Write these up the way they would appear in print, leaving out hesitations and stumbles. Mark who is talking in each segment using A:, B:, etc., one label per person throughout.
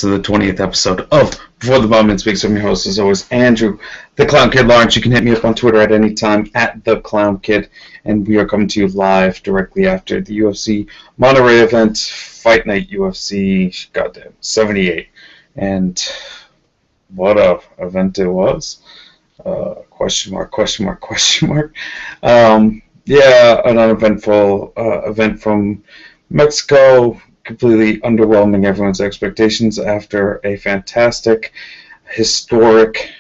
A: to the 20th episode of Before the Moment Speaks. I'm your host, as always, Andrew, the Clown Kid Lawrence. You can hit me up on Twitter at any time, at the Clown Kid, and we are coming to you live directly after the UFC Monterrey event, Fight Night UFC, 78. And what a event it was. Question mark. Yeah, an uneventful event from Mexico, completely underwhelming everyone's expectations after a fantastic, historic,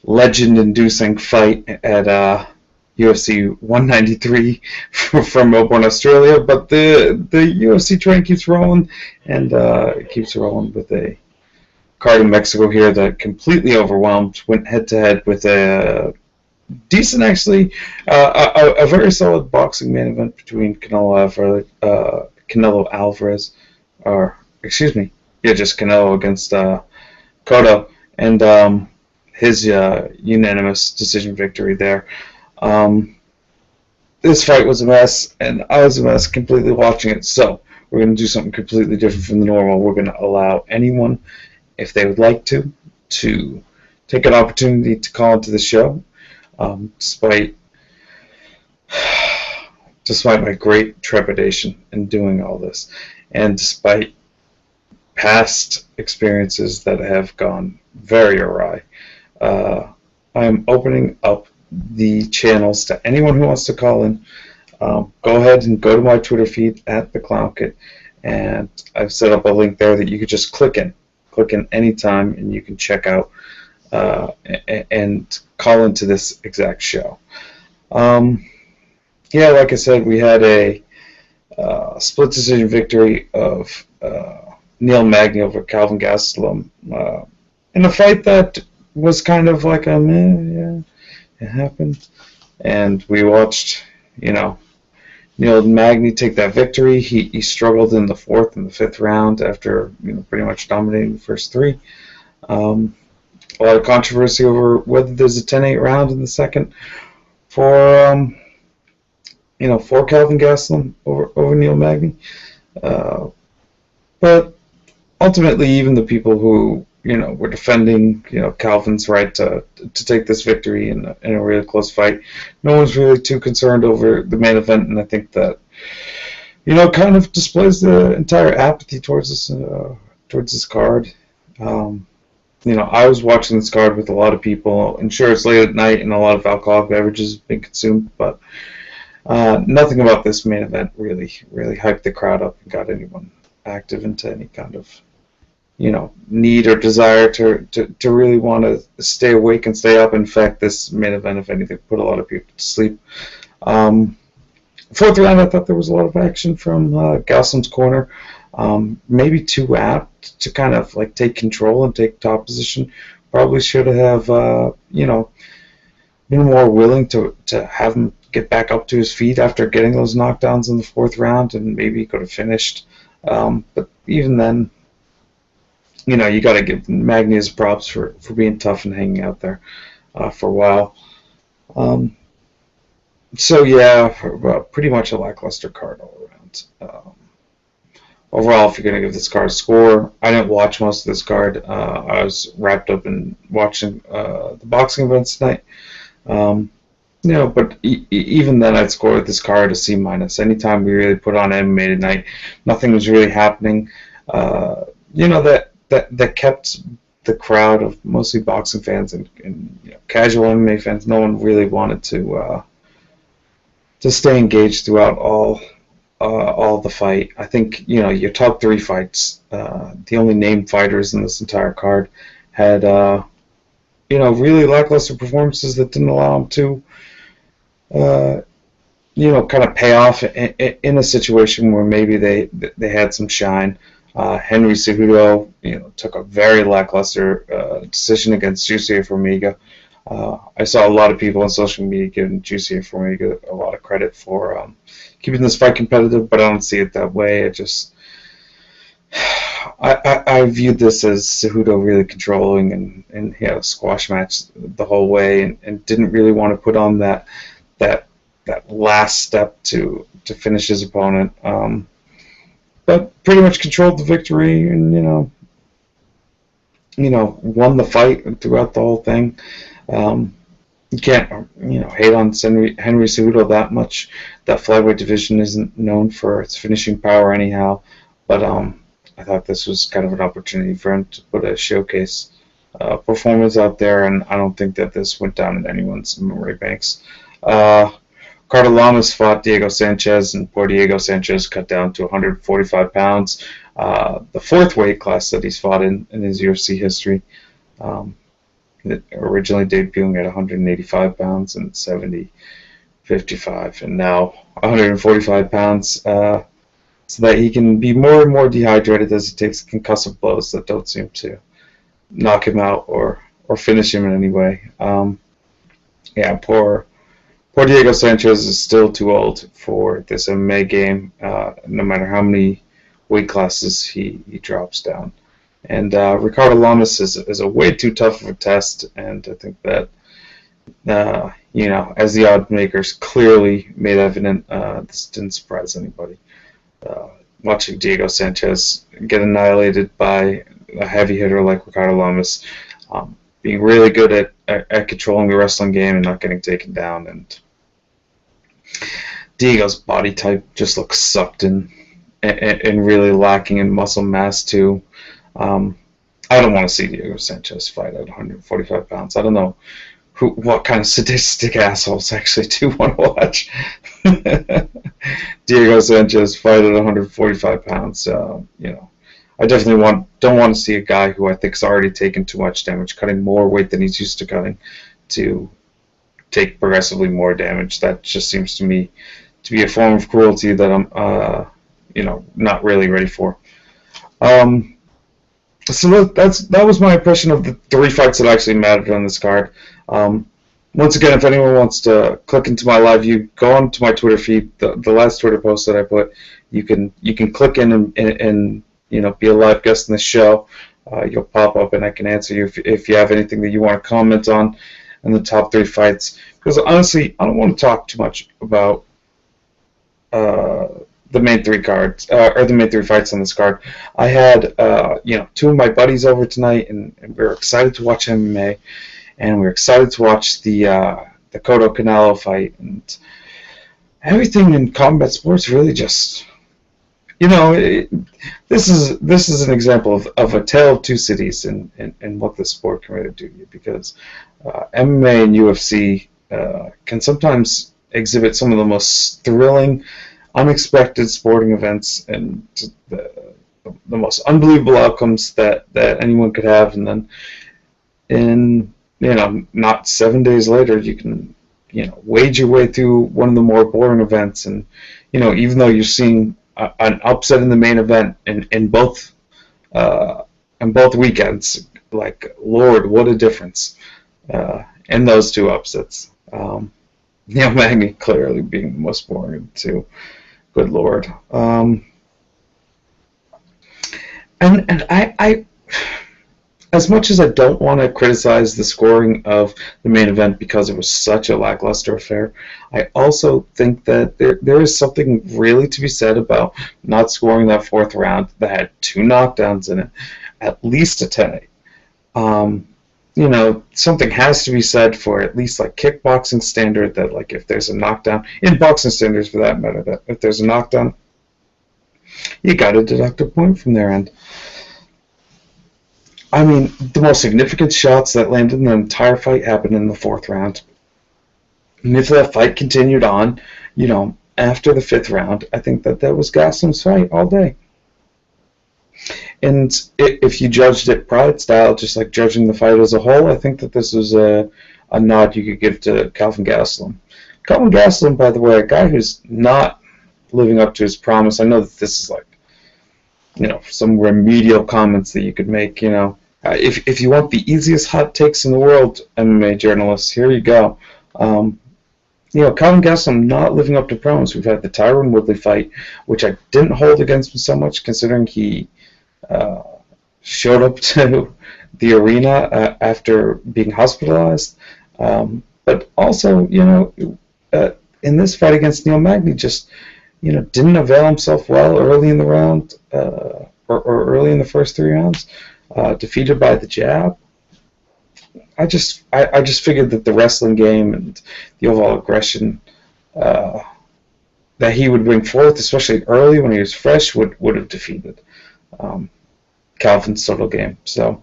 A: legend-inducing fight at UFC 193 from Melbourne, Australia. But the UFC train keeps rolling, and it keeps rolling with a card in Mexico here that completely overwhelmed. Went head-to-head with a decent, actually, a very solid boxing main event between Canelo Alvarez, just Canelo against Cotto, and his unanimous decision victory there. This fight was a mess, and I was a mess completely watching it, so we're going to do something completely different from the normal. We're going to allow anyone, if they would like to take an opportunity to call into the show. Despite my great trepidation in doing all this, and despite past experiences that have gone very awry, I'm opening up the channels to anyone who wants to call in. Go ahead and go to my Twitter feed at the Clown Kid, and I've set up a link there that you could just click in anytime, and you can check out and call into this exact show. Like I said, we had a split decision victory of Neil Magny over Kelvin Gastelum in a fight that was kind of like it happened. And we watched, Neil Magny take that victory. He struggled in the fourth and the fifth round after pretty much dominating the first three. A lot of controversy over whether there's a 10-8 round in the second for Kelvin Gastelum over Neil Magny. But ultimately, even the people who were defending Calvin's right to take this victory in a really close fight, no one's really too concerned over the main event, and I think that kind of displays the entire apathy towards this card. I was watching this card with a lot of people, and sure, it's late at night and a lot of alcoholic beverages have been consumed, but nothing about this main event really hyped the crowd up and got anyone active into any kind of need or desire to really want to stay awake and stay up. In fact, this main event, if anything, put a lot of people to sleep. Fourth round, I thought there was a lot of action from Gastelum's corner. Maybe too apt to kind of take control and take top position. Probably should have been more willing to have him get back up to his feet after getting those knockdowns in the fourth round, and maybe he could have finished. But even then, you got to give Magny his props for being tough and hanging out there for a while. Pretty much a lackluster card all around. Overall, if you're going to give this card a score, I didn't watch most of this card. I was wrapped up in watching the boxing events tonight. But even then, I'd score this card a C-. Anytime we really put on MMA tonight, nothing was really happening. That kept the crowd of mostly boxing fans and casual MMA fans. No one really wanted to stay engaged throughout all the fight. I think your top three fights, the only named fighters in this entire card, had really lackluster performances that didn't allow them to kind of pay off in a situation where maybe they had some shine. Henry Cejudo took a very lackluster decision against Jussier Formiga. I saw a lot of people on social media giving Jussier Formiga a lot of credit for keeping this fight competitive, but I don't see it that way. I viewed this as Cejudo really controlling and he had a squash match the whole way and didn't really want to put on that last step to finish his opponent. but pretty much controlled the victory and, won the fight throughout the whole thing. You can't, hate on Henry Cejudo that much. That flyweight division isn't known for its finishing power anyhow, but I thought this was kind of an opportunity for him to put a showcase performance out there, and I don't think that this went down in anyone's memory banks. Carter Lamas fought Diego Sanchez, and poor Diego Sanchez cut down to 145 pounds, the fourth weight class that he's fought in his UFC history. Originally debuting at 185 pounds and 55, and now 145 pounds, so that he can be more and more dehydrated as he takes concussive blows that don't seem to knock him out or finish him in any way. Poor Diego Sanchez is still too old for this MMA game, no matter how many weight classes he drops down. And Ricardo Lamas is a way too tough of a test, and I think that, as the odd makers clearly made evident, this didn't surprise anybody. Watching Diego Sanchez get annihilated by a heavy hitter like Ricardo Lamas, being really good at controlling the wrestling game and not getting taken down, and Diego's body type just looks sucked in and really lacking in muscle mass too. I don't want to see Diego Sanchez fight at 145 pounds. I don't know what kind of sadistic assholes actually do want to watch Diego Sanchez fight at 145 pounds. I definitely don't want to see a guy who I think has already taken too much damage, cutting more weight than he's used to cutting, to take progressively more damage. That just seems to me to be a form of cruelty that I'm, not really ready for. So that was my impression of the three fights that actually mattered on this card. Once again, if anyone wants to click into my live view, go on to my Twitter feed. The last Twitter post that I put, you can click in and be a live guest in the show. You'll pop up and I can answer you if you have anything that you want to comment on in the top three fights. Because honestly, I don't want to talk too much about the main three cards, or the main three fights on this card. I had, two of my buddies over tonight, and we were excited to watch MMA, and we were excited to watch the Cotto Canelo fight, and everything in combat sports really just, this is an example of a tale of two cities and what this sport can really do to you, because MMA and UFC can sometimes exhibit some of the most thrilling, unexpected sporting events and the most unbelievable outcomes that anyone could have, and then not 7 days later you can wade your way through one of the more boring events, and even though you're seeing an upset in the main event in both weekends, like, Lord, what a difference in those two upsets. Magny clearly being the most boring of the two. Good Lord. And I, as much as I don't want to criticize the scoring of the main event because it was such a lackluster affair, I also think that there is something really to be said about not scoring that fourth round that had two knockdowns in it, at least a 10-8. Something has to be said for at least like kickboxing standard, that like if there's a knockdown, in boxing standards for that matter, that if there's a knockdown, you got to deduct a point from their end. I mean, the most significant shots that landed in the entire fight happened in the fourth round. And if that fight continued on, after the fifth round, I think that was Gastelum's fight all day. And if you judged it pride style, just like judging the fight as a whole, I think that this was a nod you could give to Kelvin Gastelum. Kelvin Gastelum, by the way, a guy who's not living up to his promise. I know that this is like, some remedial comments that you could make. If you want the easiest hot takes in the world, MMA journalists, here you go. Kelvin Gastelum not living up to promise. We've had the Tyron Woodley fight, which I didn't hold against him so much, considering he showed up to the arena after being hospitalized. But also, in this fight against Neil Magny, just didn't avail himself well early in the round, or early in the first 3 rounds, defeated by the jab. I just figured that the wrestling game and the overall aggression that he would bring forth, especially early when he was fresh, would have defeated Calvin's total game. So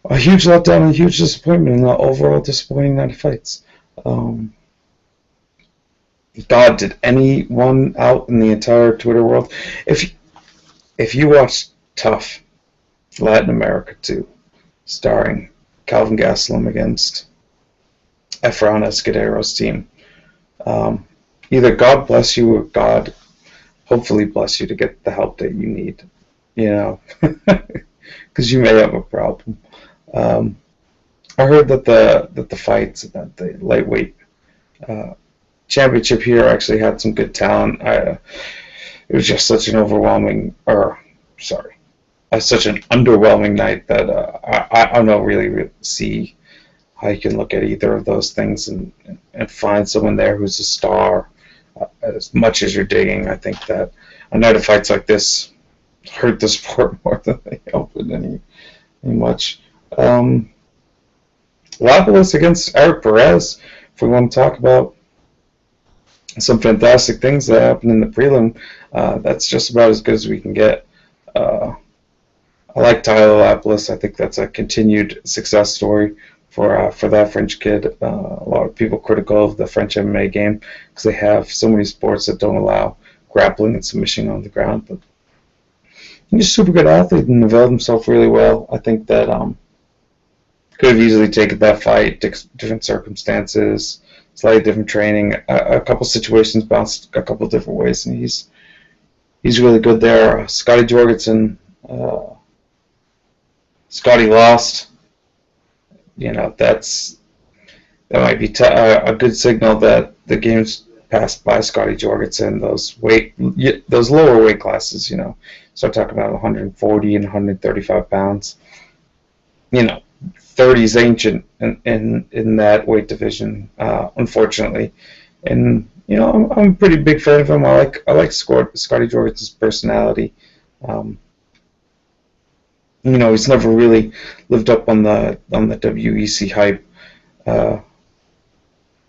A: a huge letdown, a huge disappointment, and an overall disappointing night of fights. God, did anyone out in the entire Twitter world, if you watch Tough Latin America 2, starring Kelvin Gastelum against Efrain Escudero's team, either God bless you or God hopefully bless you to get the help that you need, because you may have a problem. I heard that the fights, that the lightweight championship here actually had some good talent. It was just such an such an underwhelming night that I don't really see how you can look at either of those things and find someone there who's a star. As much as you're digging, I think that a night of fights like this hurt the sport more than they helped it any much. Lapalus against Eric Perez, if we want to talk about some fantastic things that happened in the prelim, that's just about as good as we can get. I like Tyler Lapalus. I think that's a continued success story for that French kid. A lot of people critical of the French MMA game because they have so many sports that don't allow grappling and submission on the ground. But he's a super good athlete and availed himself really well. I think that could have easily taken that fight, different circumstances, slightly different training, a couple situations bounced a couple different ways, and he's really good there. Scotty Jorgensen, Scotty lost. That might be a good signal that the game's passed by Scotty Jorgensen. Those lower weight classes, start talking about 140 and 135 pounds. 30's ancient in that weight division, unfortunately. And I'm a pretty big fan of him. I like Scotty Jorgensen's personality. He's never really lived up on the WEC hype, or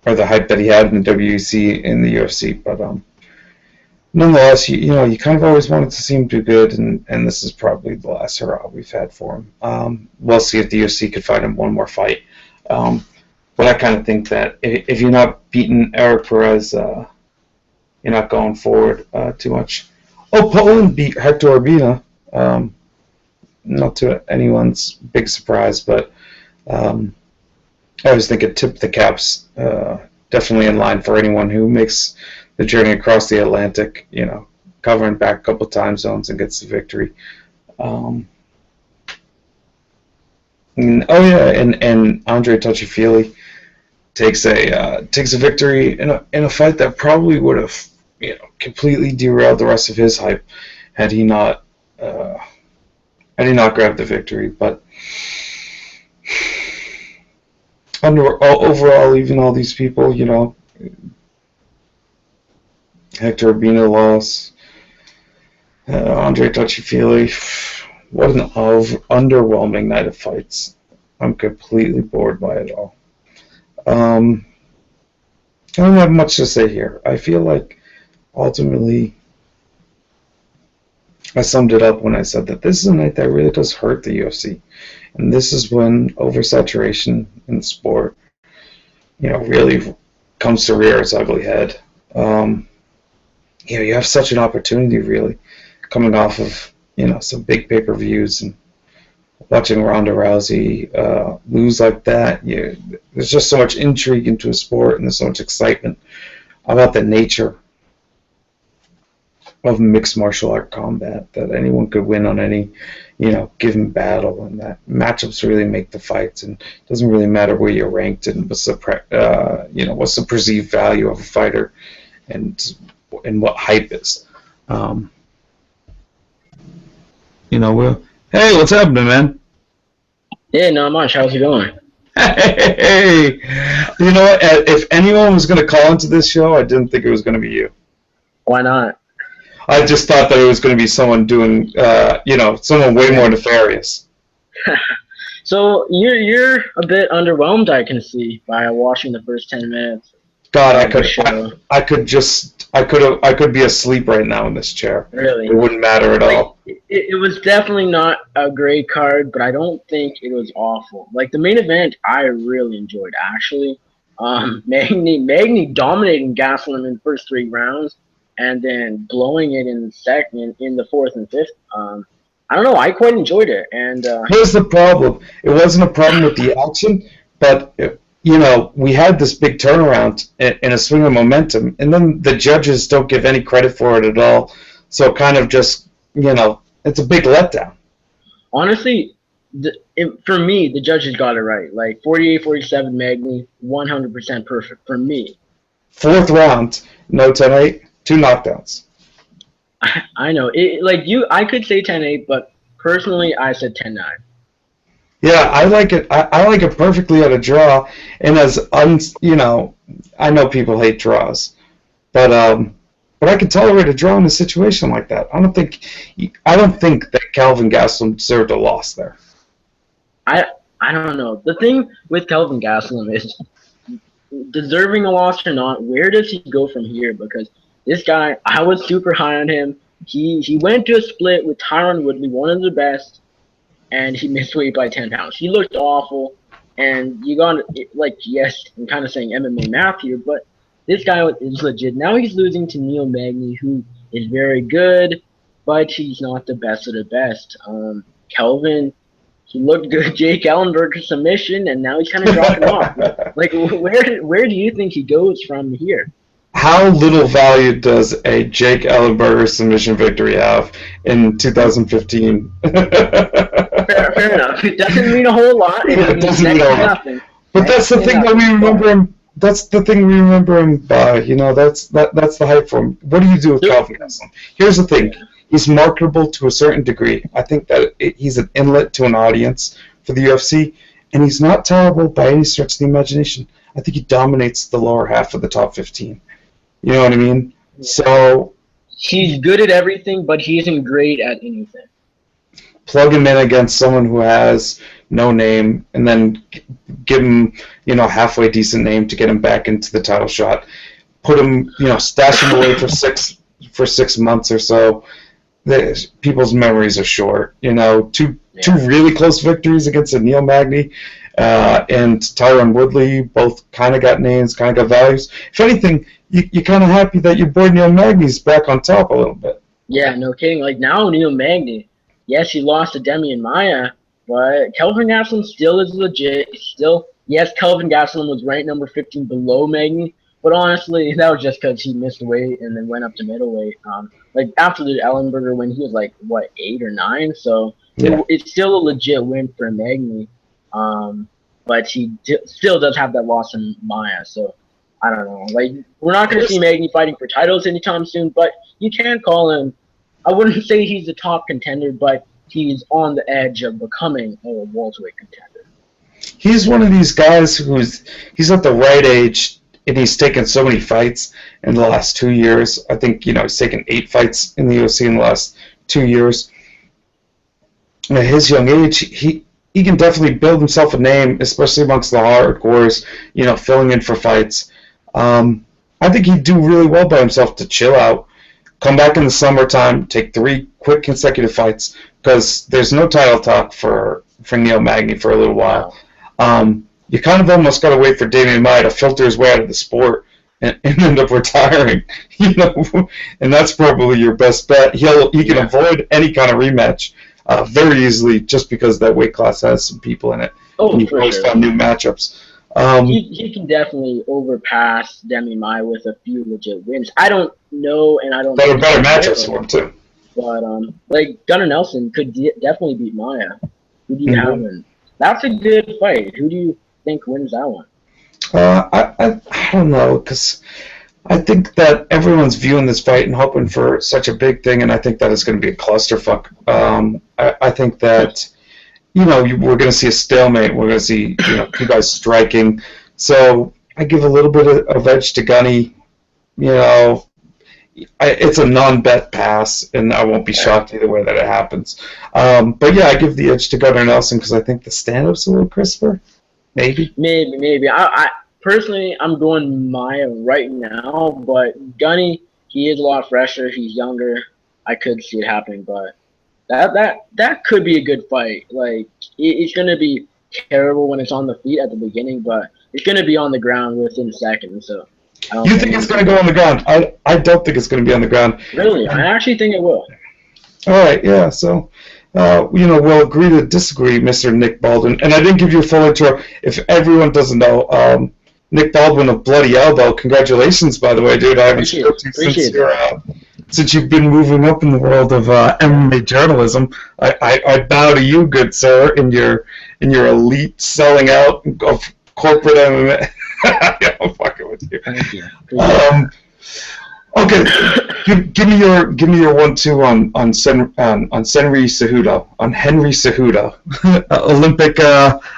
A: the hype that he had in the WEC in the UFC. But nonetheless, you kind of always wanted to see him do good, and this is probably the last hurrah we've had for him. We'll see if the UFC could find him one more fight. But I kind of think that if you're not beating Eric Perez, you're not going forward too much. Oh, Poland beat Hector Urbina. Not to anyone's big surprise, but I always think it tipped the caps, definitely in line for anyone who makes the journey across the Atlantic, covering back a couple time zones and gets the victory. And Andre Touchy-Feely takes a victory in a fight that probably would have completely derailed the rest of his hype had he not grabbed the victory. But overall, even all these people, Hector Urbina loss, Andre Touchy-Feely, what an underwhelming night of fights. I'm completely bored by it all. I don't have much to say here. I feel like ultimately I summed it up when I said that this is a night that really does hurt the UFC. And this is when oversaturation in the sport, really comes to rear its ugly head. You have such an opportunity, really, coming off of, some big pay-per-views and watching Ronda Rousey lose like that. There's just so much intrigue into a sport, and there's so much excitement about the nature of mixed martial art combat that anyone could win on any, given battle, and that matchups really make the fights, and it doesn't really matter where you're ranked and what's the perceived value of a fighter, and what hype is. Hey, what's happening, man?
B: Yeah, not much. How's it going?
A: Hey, you know what? If anyone was going to call into this show, I didn't think it was going to be you.
B: Why not?
A: I just thought that it was going to be someone doing, someone way more nefarious.
B: So you're a bit underwhelmed, I can see, by watching the first 10 minutes
A: God,
B: of the show.
A: I could be asleep right now in this chair. It
B: Really,
A: wouldn't matter at
B: like
A: all.
B: it was definitely not a great card, but I don't think it was awful. Like the main event, I really enjoyed actually. Magny dominating Gastelum in the first 3 rounds, and then blowing it in the second, in the fourth and fifth. I don't know. I quite enjoyed it, and
A: Here's the problem. It wasn't a problem with the action, but we had this big turnaround in a swing of momentum, and then the judges don't give any credit for it at all. So kind of just, it's a big letdown.
B: honestly, for me, the judges got it right. Like 48-47, Magny, 100% perfect for me.
A: Fourth round, no 10-8, two knockdowns.
B: I know. Like you, I could say 10-8, but personally, I said 10-9.
A: Yeah, I like it. I like it perfectly at a draw, and I know people hate draws, but I can tolerate a draw in a situation like that. I don't think that Kelvin Gastelum deserved a loss there.
B: I I don't know. The thing with Kelvin Gastelum is deserving a loss or not. Where does he go from here? Because this guy, I was super high on him. He went to a split with Tyron Woodley, one of the best, and he missed weight by 10 pounds. He looked awful, and you got like yes, I'm kind of saying MMA math here, but this guy is legit. Now he's losing to Neil Magny, who is very good, but he's not the best of the best. Kelvin, he looked good. Jake Ellenberger submission, and now he's kind of dropping off. Like where do you think he goes from here?
A: How little value does a Jake Ellenberger submission victory have in 2015?
B: Fair enough. It doesn't mean a whole lot. It
A: It
B: means
A: doesn't mean
B: next
A: a
B: to
A: lot.
B: nothing.
A: But that's
B: Next
A: the
B: to
A: thing that we
B: nothing.
A: remember
B: But
A: him. That's the thing we remember him by. That's the hype for him. What do you do with Calvin Gastelum? Here's the thing. He's marketable to a certain degree. I think that he's an inlet to an audience for the UFC, and he's not terrible by any stretch of the imagination. I think he dominates the lower half of the top 15. You know what I mean? So
B: he's good at everything, but he isn't great at anything.
A: plug him in against someone who has no name, and then give him, halfway decent name to get him back into the title shot. Put him, stash him away for 6 months or so. People's memories are short. Two really close victories against Neil Magny and Tyron Woodley. Both kind of got names, kind of got values. If anything, you're kind of happy that your boy Neil Magny's back on top a little bit.
B: Yeah, no kidding. Like now, Neil Magny. Yes, he lost to Demi and Maya, but Kelvin Gastelum still is legit. Still, yes, Kelvin Gastelum was ranked number 15 below Magny, but honestly, that was just because he missed weight and then went up to middleweight. Like after the Ellenberger win, he was like what 8 or 9, so it's still a legit win for Magny. But still does have that loss in Maya, so I don't know. Like we're not going to see Magny fighting for titles anytime soon, but you can call him. I wouldn't say he's a top contender, but he's on the edge of becoming a welterweight contender.
A: He's one of these guys he's at the right age, and he's taken so many fights in the last 2 years. I think he's taken 8 fights in the UFC in the last 2 years. At his young age, he can definitely build himself a name, especially amongst the hardcores. Filling in for fights. I think he'd do really well by himself to chill out. Come back in the summertime, take 3 quick consecutive fights, because there's no title talk for Neil Magny for a little while. You kind of almost got to wait for Damian Maia to filter his way out of the sport and end up retiring, and that's probably your best bet. He can avoid any kind of rematch very easily, just because that weight class has some people in it.
B: Oh,
A: you
B: for
A: always
B: sure.
A: find new matchups.
B: He can definitely overpass Demi Maia with a few legit wins. I don't know, and I don't.
A: There are better matchups for him too.
B: But like Gunnar Nelson could definitely beat Maya. Who do you have in? That's a good fight. Who do you think wins that one?
A: I don't know, because I think that everyone's viewing this fight and hoping for such a big thing, and I think that it's going to be a clusterfuck. I think that we're going to see a stalemate. We're going to see, two guys striking. So I give a little bit of edge to Gunny. It's a non-bet pass, and I won't be shocked either way that it happens. But yeah, I give the edge to Gunnar Nelson because I think the stand-up's a little crisper. Maybe.
B: Maybe. I personally, I'm going Maya right now, but Gunny, he is a lot fresher. He's younger. I could see it happening, but that could be a good fight. Like it's gonna be terrible when it's on the feet at the beginning, but it's gonna be on the ground within seconds. So
A: you think it's gonna go on the ground? I don't think it's gonna be on the ground.
B: Really, I actually think it will.
A: All right, yeah. So, we'll agree to disagree, Mr. Nick Baldwin. And I didn't give you a full intro. If everyone doesn't know, Nick Baldwin of Bloody Elbow. Congratulations, by the way, dude. I haven't spoken to you since you've been moving up in the world of MMA journalism. I bow to you, good sir, in your elite selling out of corporate MMA. Yeah, I'm fucking with you.
B: Thank you.
A: Okay, give me your 1-2 on Henry Cejudo,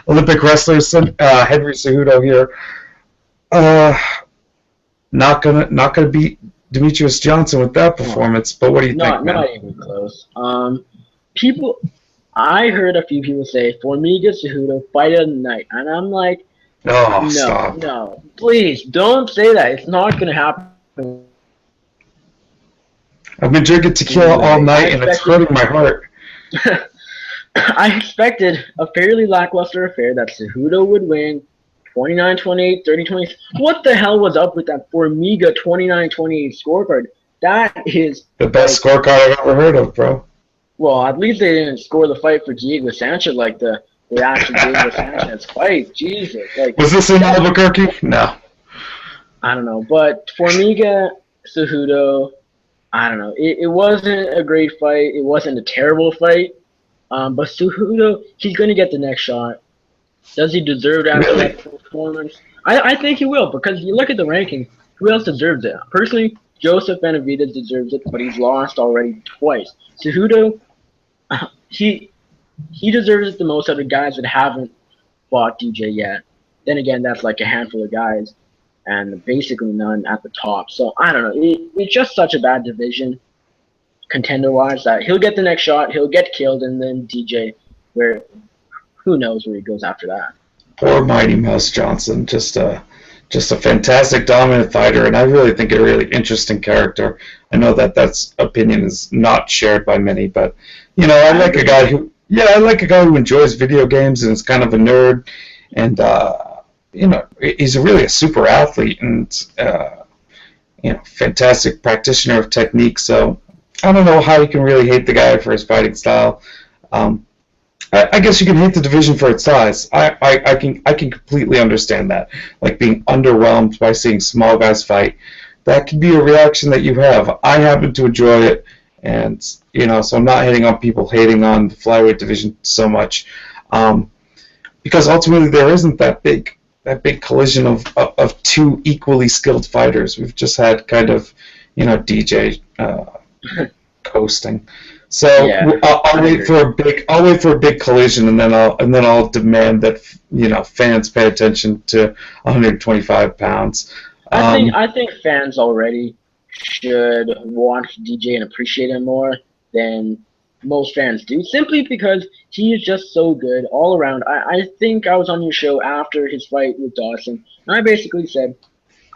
A: Olympic wrestler Henry Cejudo here. Not gonna beat Demetrius Johnson with that performance. But what do you think, man?
B: Not even close. I heard a few people say Formiga Cejudo fight of the night, and I'm like,
A: stop.
B: No, please don't say that. It's not gonna happen.
A: I've been drinking tequila all night, and it's hurting my heart.
B: I expected a fairly lackluster affair that Cejudo would win 29-28, 30-20. What the hell was up with that Formiga 29-28 scorecard? That is
A: the best scorecard I've ever heard of, bro.
B: Well, at least they didn't score the fight for Diego Sanchez like the actual Diego Sanchez fight. Jesus.
A: Was this in Albuquerque? No.
B: I don't know. But Formiga, Cejudo, I don't know. It wasn't a great fight. It wasn't a terrible fight. But Cejudo, he's going to get the next shot. Does he deserve that performance? I think he will, because if you look at the rankings, who else deserves it? Personally, Joseph Benavidez deserves it, but he's lost already twice. Cejudo, he deserves it the most out of guys that haven't fought DJ yet. Then again, that's like a handful of guys, and basically none at the top. So, I don't know. It's just such a bad division, contender-wise, that he'll get the next shot, he'll get killed, and then DJ, who knows where he goes after that.
A: Poor Mighty Mouse Johnson, just a fantastic, dominant fighter, and I really think a really interesting character. I know that's opinion is not shared by many, but I like a guy who enjoys video games and is kind of a nerd, and he's really a super athlete and fantastic practitioner of technique. So I don't know how you can really hate the guy for his fighting style. I guess you can hate the division for its size. I can completely understand that. Like being underwhelmed by seeing small guys fight. That could be a reaction that you have. I happen to enjoy it, and so I'm not hating on people hating on the flyweight division so much, because ultimately there isn't that big collision of two equally skilled fighters. We've just had kind of DJ coasting. So yeah, I'll wait for a big collision, and then I'll demand that fans pay attention to 125 pounds.
B: I think fans already should watch DJ and appreciate him more than most fans do, simply because he is just so good all around. I think I was on your show after his fight with Dawson, and I basically said,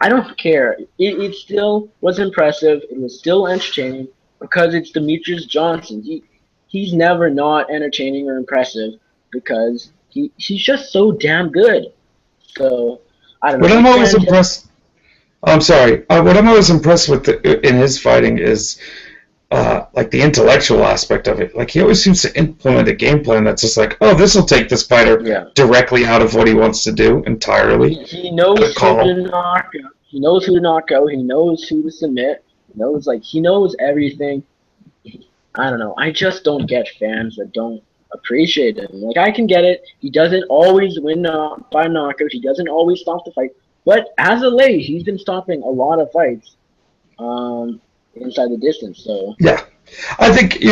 B: I don't care. It still was impressive. It was still entertaining. Because it's Demetrius Johnson. He's never not entertaining or impressive because he's just so damn good. So, I don't know.
A: What I'm always impressed with in his fighting is like the intellectual aspect of it. Like he always seems to implement a game plan that's just like, oh, this will take this fighter directly out of what he wants to do entirely.
B: He knows who to knock out. He knows who to knock out. He knows who to submit. He knows everything. I don't know. I just don't get fans that don't appreciate him. Like, I can get it. He doesn't always win by knockout. He doesn't always stop the fight. But as of late, he's been stopping a lot of fights inside the distance. So
A: yeah, I think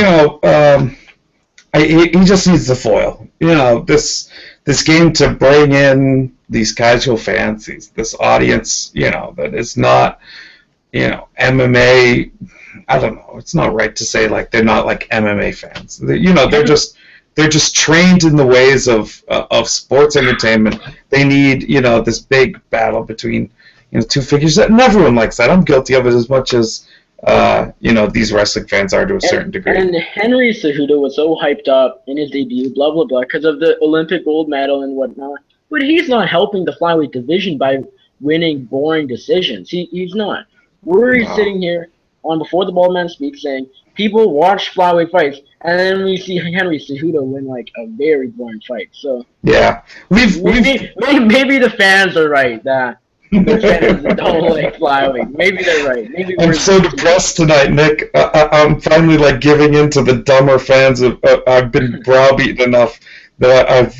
A: he just needs the foil. This game to bring in these casual fans, this audience, that is not, MMA. I don't know. It's not right to say like they're not like MMA fans. They're just trained in the ways of sports entertainment. They need this big battle between two figures, and everyone likes that. I'm guilty of it as much as these wrestling fans are to a certain degree.
B: And Henry Cejudo was so hyped up in his debut, blah blah blah, because of the Olympic gold medal and whatnot. But he's not helping the flyweight division by winning boring decisions. He's not. We're sitting here on Before the Bald Man Speaks saying people watch flyweight fights, and then we see Henry Cejudo win like a very boring fight. So
A: yeah,
B: maybe the fans are right that the fans don't like flyweight. Maybe they're right. Maybe
A: I'm so depressed tonight, Nick. I'm finally like giving in to the dumber fans. I've been browbeaten enough that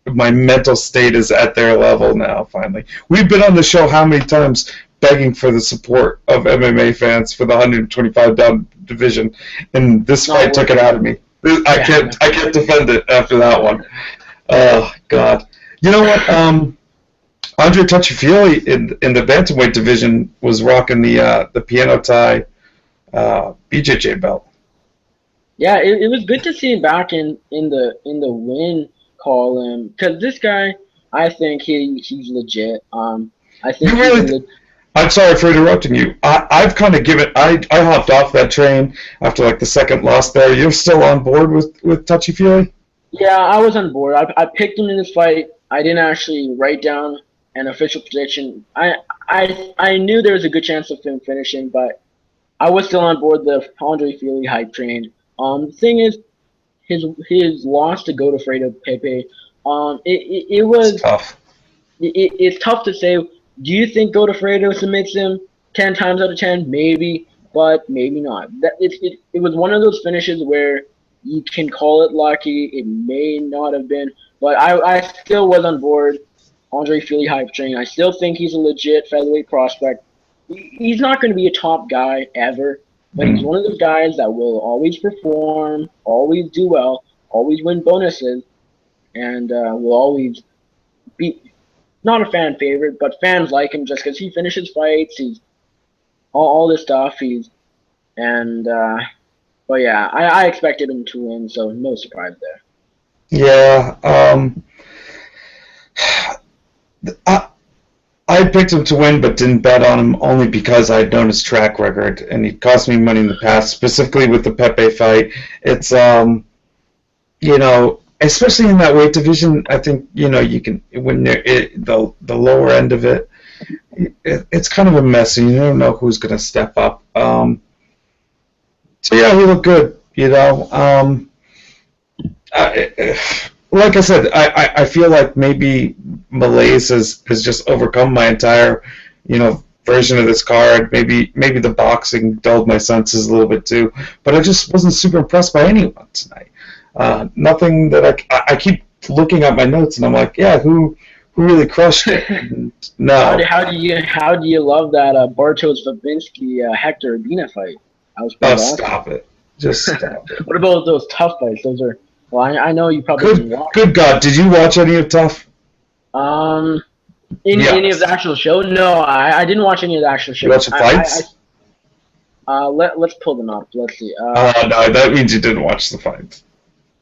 A: my mental state is at their level now. Finally, we've been on the show how many times begging for the support of MMA fans for the 125-pound division, and this fight took it out of me. I can't defend it after that one. Oh God! You know what? Andre Touchy-Feely in the bantamweight division was rocking the piano tie BJJ belt.
B: Yeah, it was good to see him back in the win column, because this guy, I think he's legit. I think
A: I'm sorry for interrupting you. I've kind of I hopped off that train after like the second loss there. You're still on board with Touchy-Feely?
B: Yeah, I was on board. I picked him in this fight. I didn't actually write down an official prediction. I knew there was a good chance of him finishing, but I was still on board the Andre Feely hype train. The thing is, his loss to Godofredo Pepe, it was
A: it's tough.
B: It's tough to say. Do you think Godofredo submits him 10 times out of 10? Maybe, but maybe not. It was one of those finishes where you can call it lucky. It may not have been, but I still was on board Andre Feely hype train. I still think he's a legit featherweight prospect. He's not going to be a top guy ever, but he's one of those guys that will always perform, always do well, always win bonuses, and will always be not a fan favorite, but fans like him just because he finishes fights. He's all this stuff. But yeah, I expected him to win, so no surprise there.
A: Yeah. I picked him to win, but didn't bet on him only because I'd known his track record, and he cost me money in the past, specifically with the Pepe fight. It's especially in that weight division, I think you can when the lower end of it's kind of a mess, and you don't know who's going to step up. So yeah, he looked good. Like I said, I feel like maybe malaise has just overcome my entire version of this card. Maybe the boxing dulled my senses a little bit too, but I just wasn't super impressed by anyone tonight. Nothing that I keep looking at my notes and I'm like, yeah, who really crushed it? And no.
B: How do you love that Bartosz Babinski Hector Urbina fight?
A: Stop it! Just stop it.
B: What about those tough fights? Those are I know you probably didn't watch.
A: Good God, did you watch any of Tough?
B: Any of the actual show? No, I didn't watch any of the actual show.
A: You watch the fights?
B: Let's pull them up. Let's see.
A: No, that means you didn't watch the fights.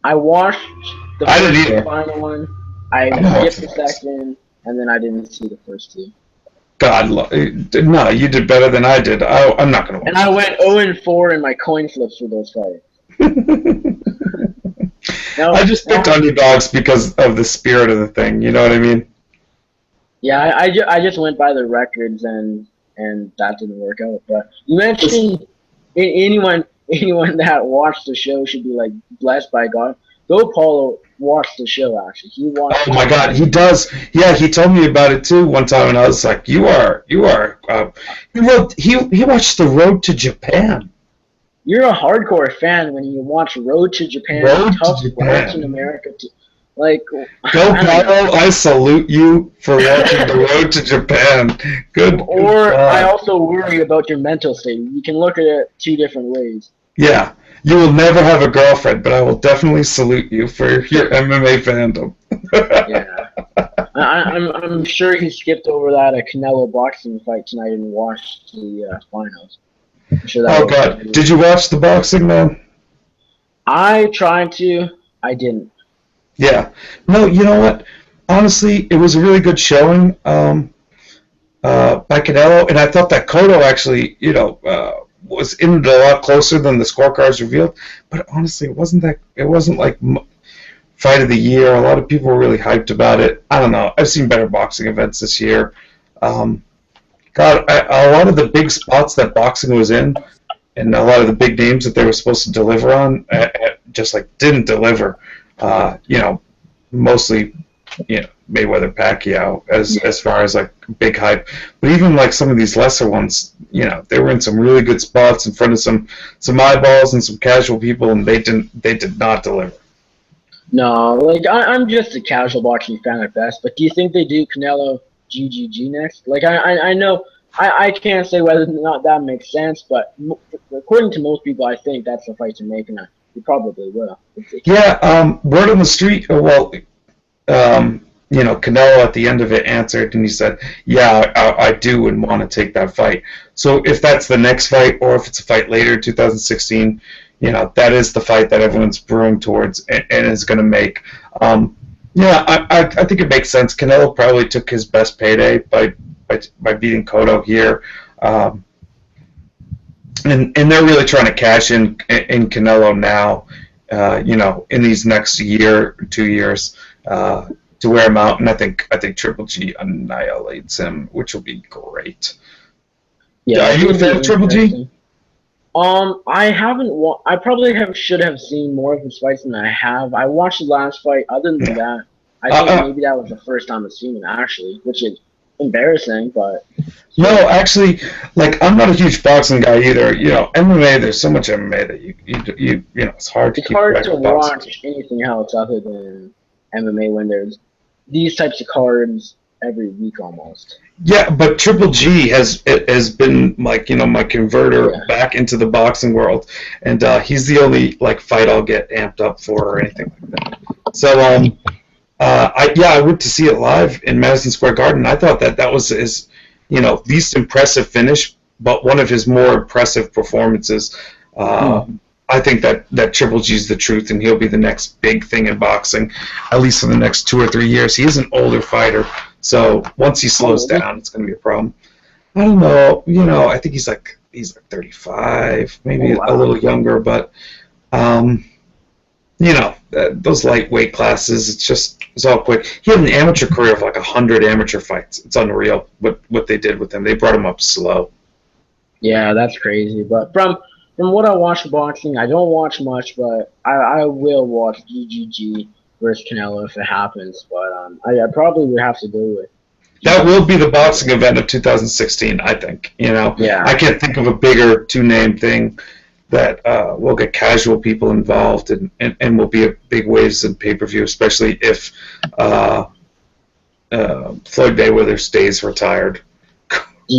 B: I watched the final one. I skipped the second, and then I didn't see the first two.
A: God, no, you did better than I did. I'm not going to watch.
B: And I went 0-4 in my coin flips for those fights.
A: I just picked underdogs because of the spirit of the thing. You know what I mean?
B: Yeah, I just went by the records, and that didn't work out. But you mentioned anyone that watched the show should be like blessed by God. Though Paulo watched the show, actually, he watched.
A: Oh my God, he does. Yeah, he told me about it too one time, and I was like, "You are." He watched The Road to Japan.
B: You're a hardcore fan when you watch Road to Japan. Tough fights in America. Go
A: Paulo, I salute you for watching The Road to Japan. Good.
B: Or I also worry about your mental state. You can look at it two different ways.
A: Yeah, You will never have a girlfriend, but I will definitely salute you for your MMA fandom.
B: Yeah. I'm sure he skipped over that Canelo boxing fight tonight and watched the finals. I'm sure that
A: Oh
B: was.
A: God, did you watch the boxing, man?
B: I tried to. I didn't.
A: Yeah. No, you know what? Honestly, it was a really good showing by Canelo, and I thought that Cotto actually, was in it a lot closer than the scorecards revealed. But honestly, it wasn't that. It wasn't like fight of the year. A lot of people were really hyped about it. I don't know. I've seen better boxing events this year. Um, God, a lot of the big spots that boxing was in, and a lot of the big names that they were supposed to deliver on, just like didn't deliver. Mostly, Mayweather Pacquiao as far as like big hype, but even like some of these lesser ones, they were in some really good spots in front of some eyeballs and some casual people, and they did not deliver.
B: No, like I'm just a casual boxing fan at best. But do you think they do Canelo GGG next? Like I know I can't say whether or not that makes sense, but according to most people, I think that's the fight to make, and you probably will.
A: Yeah, word on the street. Canelo at the end of it answered and he said, "Yeah, I do and want to take that fight." So if that's the next fight, or if it's a fight later, 2016, that is the fight that everyone's brewing towards and is going to make. I think it makes sense. Canelo probably took his best payday by beating Cotto here. And they're really trying to cash in Canelo now, in these next year or 2 years, to wear him out. And I think Triple G annihilates him, which will be great.
B: Yeah,
A: are you a fan of Triple G?
B: I haven't. I probably should have seen more of his fights than I have. I watched the last fight. Other than that, I think maybe that was the first time I've seen him actually, which is embarrassing, but.
A: No, actually, like I'm not a huge boxing guy either. MMA. There's so much MMA that you it's hard to keep track of.
B: It's hard to watch anything else other than MMA when there's these types of cards every week almost.
A: Yeah, but Triple G has been like my converter back into the boxing world, and he's the only like fight I'll get amped up for or anything like that. So I went to see it live in Madison Square Garden. I thought that was his least impressive finish, but one of his more impressive performances. I think that Triple G is the truth, and he'll be the next big thing in boxing, at least for the next 2 or 3 years. He is an older fighter, so once he slows down, it's going to be a problem. I don't know. I think he's like 35, maybe a little younger, but those lightweight classes, it's all quick. He had an amateur career of like 100 amateur fights. It's unreal what they did with him. They brought him up slow.
B: Yeah, that's crazy. But from what I watch boxing, I don't watch much, but I will watch GGG versus Canelo if it happens. But I probably would have to go with.
A: That will be the boxing event of 2016, I think.
B: Yeah.
A: I can't think of a bigger two-name thing that will get casual people involved and will be a big waves in pay-per-view, especially if Floyd Mayweather stays retired.
B: Do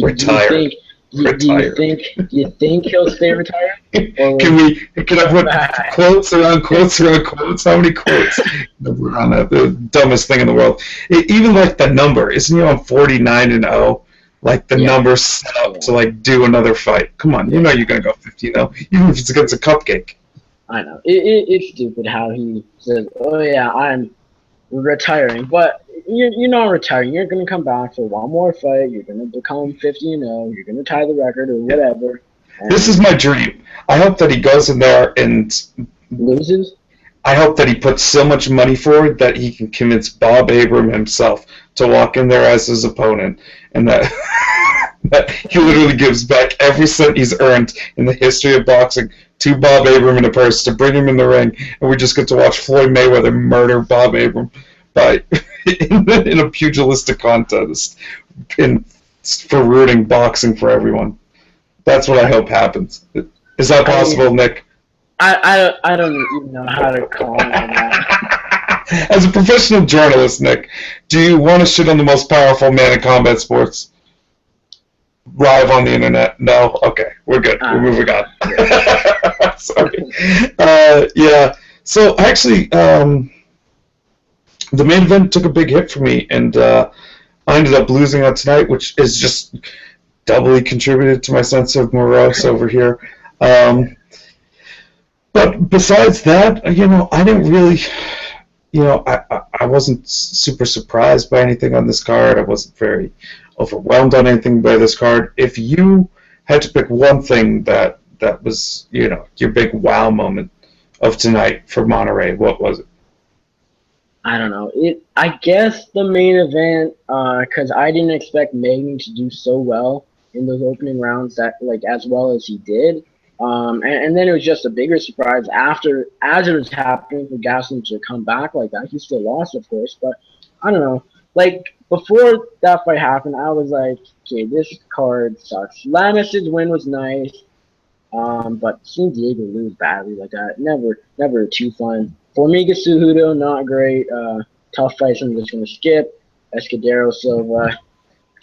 B: you think he'll stay retired?
A: Can I put quotes around quotes around quotes? How many quotes on that? The dumbest thing in the world. Even like the number, isn't he on 49-0? Like the number set up to like do another fight. Come on, you're gonna go 50-0, even if it's against a cupcake.
B: I know it's stupid how he says, "Oh yeah, I'm retiring," but you're not retiring. You're gonna come back for one more fight. You're gonna become 50-0. You're gonna tie the record or whatever.
A: This is my dream. I hope that he goes in there and
B: loses.
A: I hope that he puts so much money forward that he can convince Bob Arum himself to walk in there as his opponent, and that that he literally gives back every cent he's earned in the history of boxing to Bob Arum in a purse to bring him in the ring, and we just get to watch Floyd Mayweather murder Bob Arum in a pugilistic contest for ruining boxing for everyone. That's what I hope happens. Is that possible, Nick?
B: I don't even know how to comment on that.
A: As a professional journalist, Nick, do you want to shit on the most powerful man in combat sports? live on the internet? No? Okay, we're good. We're moving on.
B: Yeah.
A: Sorry. Yeah. So actually, the main event took a big hit for me, and I ended up losing on tonight, which is just doubly contributed to my sense of morose over here. Um, but besides that, I didn't really, I wasn't super surprised by anything on this card. I wasn't very overwhelmed on anything by this card. If you had to pick one thing that was, your big wow moment of tonight for Monterrey, what was it?
B: I don't know. I guess the main event, because I didn't expect Magny to do so well in those opening rounds, that like as well as he did. And then it was just a bigger surprise after, as it was happening for Gastelum to come back like that. He still lost, of course, but I don't know. Like before that fight happened, I was like, okay, this card sucks. Lamas's win was nice. But seeing Diego lose badly like that, never too fun. Formiga Cejudo, not great. Tough fights I'm just gonna skip. Escudero Silva,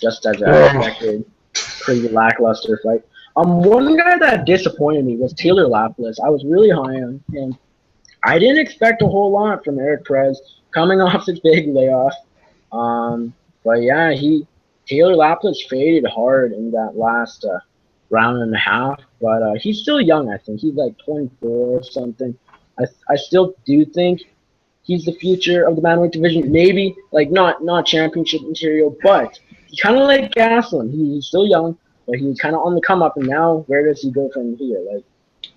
B: just as I expected, pretty lackluster fight. One guy that disappointed me was Taylor Lapilus. I was really high on him. I didn't expect a whole lot from Eric Perez coming off his big layoff. But yeah, Taylor Lapilus faded hard in that last round and a half. But he's still young. I think he's like 24 or something. I still do think he's the future of the bantamweight division. Maybe like not championship material, but he's kind of like Gastelum. He's still young, but he's kind of on the come up. And now where does he go from here? Like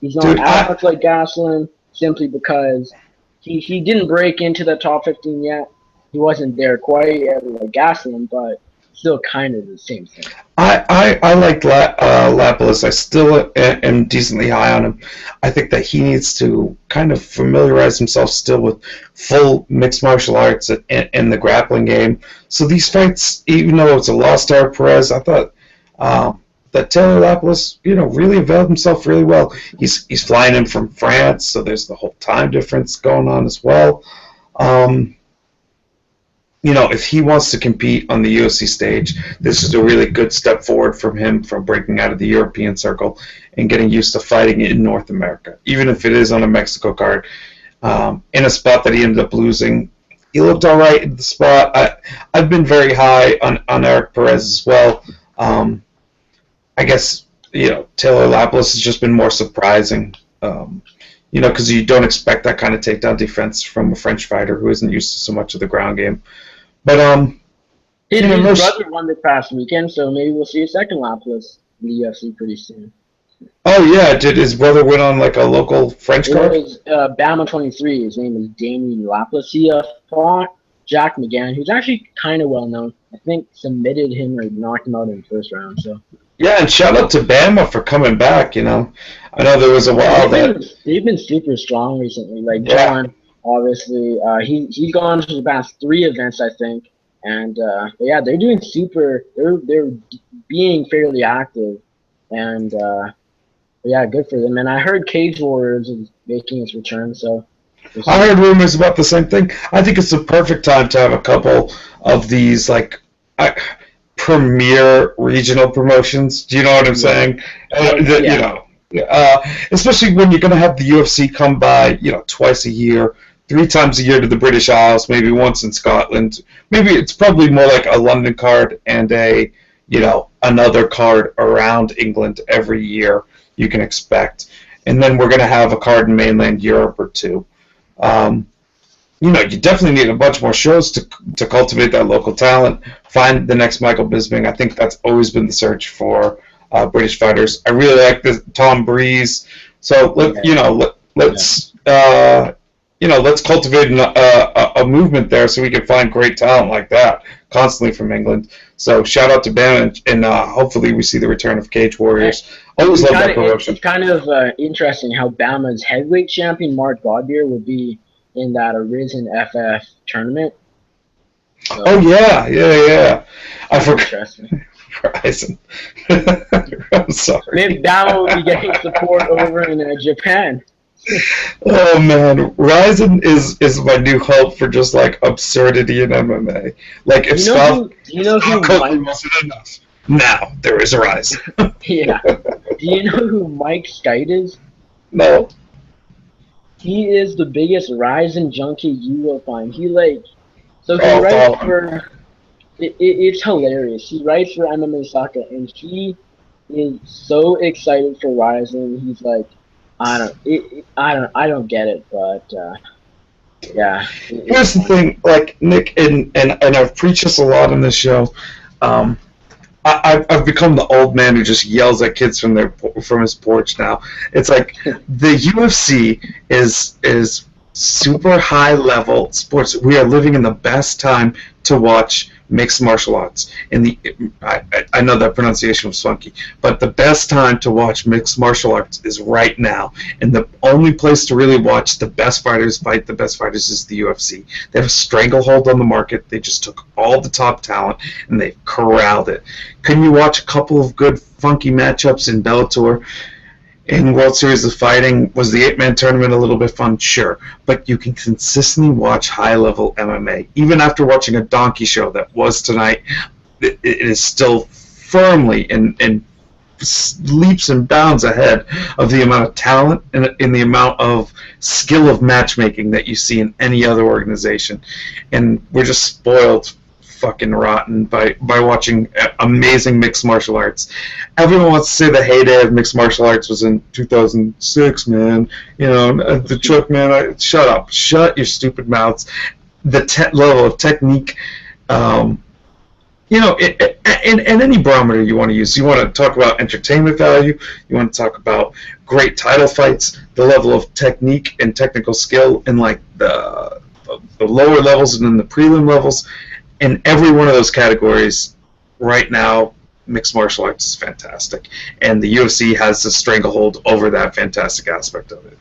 B: he's not as much like Gastelum simply because he didn't break into the top 15 yet. He wasn't there quite like Gastelum, but still kind of the same thing.
A: I like Lapilus. I still am decently high on him. I think that he needs to kind of familiarize himself still with full mixed martial arts and the grappling game. So these fights, even though it's a loss to Eric Perez, I thought that Taylor Lapilus, really availed himself really well. He's flying in from France, so there's the whole time difference going on as well. If he wants to compete on the UFC stage, this is a really good step forward from him from breaking out of the European circle and getting used to fighting in North America, even if it is on a Mexico card. In a spot that he ended up losing, he looked all right in the spot. I've been very high on Eric Perez as well. I guess, Taylor Lapilus has just been more surprising, because you don't expect that kind of takedown defense from a French fighter who isn't used to so much of the ground game. But
B: his brother won this past weekend, so maybe we'll see a second Lapilus in the UFC pretty soon.
A: Oh yeah, did his brother win on like a local French card?
B: It was Bama 23. His name is Damien Lapilus. He fought Jack McGann, who's actually kind of well known. I think submitted him or knocked him out in the first round. So
A: yeah, and shout out to Bama for coming back. I know there was a while
B: they've been super strong recently. Like John. Obviously, he's gone to the past 3 events, I think, and yeah, they're doing super. They're being fairly active, and yeah, good for them. And I heard Cage Warriors is making its return, so
A: I heard rumors about the same thing. I think it's the perfect time to have a couple of these like premier regional promotions. Do you know what I'm saying? Especially when you're going to have the UFC come by, twice a year. 3 times a year to the British Isles, maybe once in Scotland. Maybe it's probably more like a London card and another card around England every year you can expect. And then we're going to have a card in mainland Europe or 2. You definitely need a bunch more shows to cultivate that local talent, find the next Michael Bisping. I think that's always been the search for British fighters. I really like this Tom Breeze. So let's cultivate a movement there so we can find great talent like that constantly from England. So shout out to Ben, and hopefully we see the return of Cage Warriors. Always love that promotion.
B: It's kind of interesting how Bama's heavyweight champion Mark Godbeer would be in that Arisen FF tournament.
A: So, oh yeah. I forgot. Horizon. I'm sorry.
B: Maybe Bama will be getting support over in Japan.
A: Oh man, Ryzen is my new hope for just like absurdity in MMA. Like if
B: you know who wasn't enough.
A: Now there is a rise.
B: Yeah. Do you know who Mike Skite is?
A: No.
B: He is the biggest Ryzen junkie you will find. So he
A: Oh,
B: writes
A: follow him.
B: for, it's hilarious. He writes for MMA Soccer, and he is so excited for Ryzen. He's like, I don't get it, but yeah, it's
A: Here's the
B: funny.
A: thing, like Nick, and I've preached this a lot on this show. Um, I've become the old man who just yells at kids from his porch now. It's like the UFC is super high level sports. We are living in the best time to watch mixed martial arts. I know that pronunciation was funky, but the best time to watch mixed martial arts is right now. And the only place to really watch the best fighters fight the best fighters is the UFC. They have a stranglehold on the market. They just took all the top talent and they've corralled it. Can you watch a couple of good funky matchups in Bellator? In World Series of Fighting, was the 8-man tournament a little bit fun? Sure. But you can consistently watch high-level MMA. Even after watching a donkey show that was tonight, it is still firmly in leaps and bounds ahead of the amount of talent and in the amount of skill of matchmaking that you see in any other organization. And we're just spoiled fucking rotten by watching amazing mixed martial arts. Everyone wants to say the heyday of mixed martial arts was in 2006, man. You know, the Chook, man. Shut up. Shut your stupid mouths. The level of technique, you know, in any barometer you want to use. You want to talk about entertainment value. You want to talk about great title fights, the level of technique and technical skill in like the lower levels and in the prelim levels. In every one of those categories, right now, mixed martial arts is fantastic, and the UFC has a stranglehold over that fantastic aspect of it.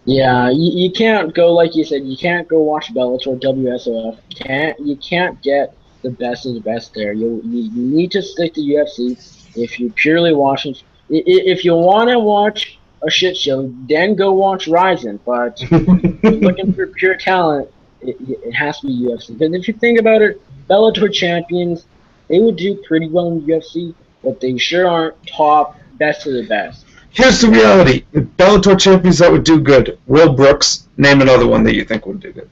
B: Yeah, you can't go like you said. You can't go watch Bellator, WSOF. You can't get the best of the best there. You need to stick to UFC if you're purely watching. If you want to watch a shit show, then go watch Ryzen. But if you're looking for pure talent, it has to be UFC. Because if you think about it, Bellator champions, they would do pretty well in UFC, but they sure aren't top best of the best.
A: Here's the reality: Bellator champions that would do good. Will Brooks, name another one that you think would do good.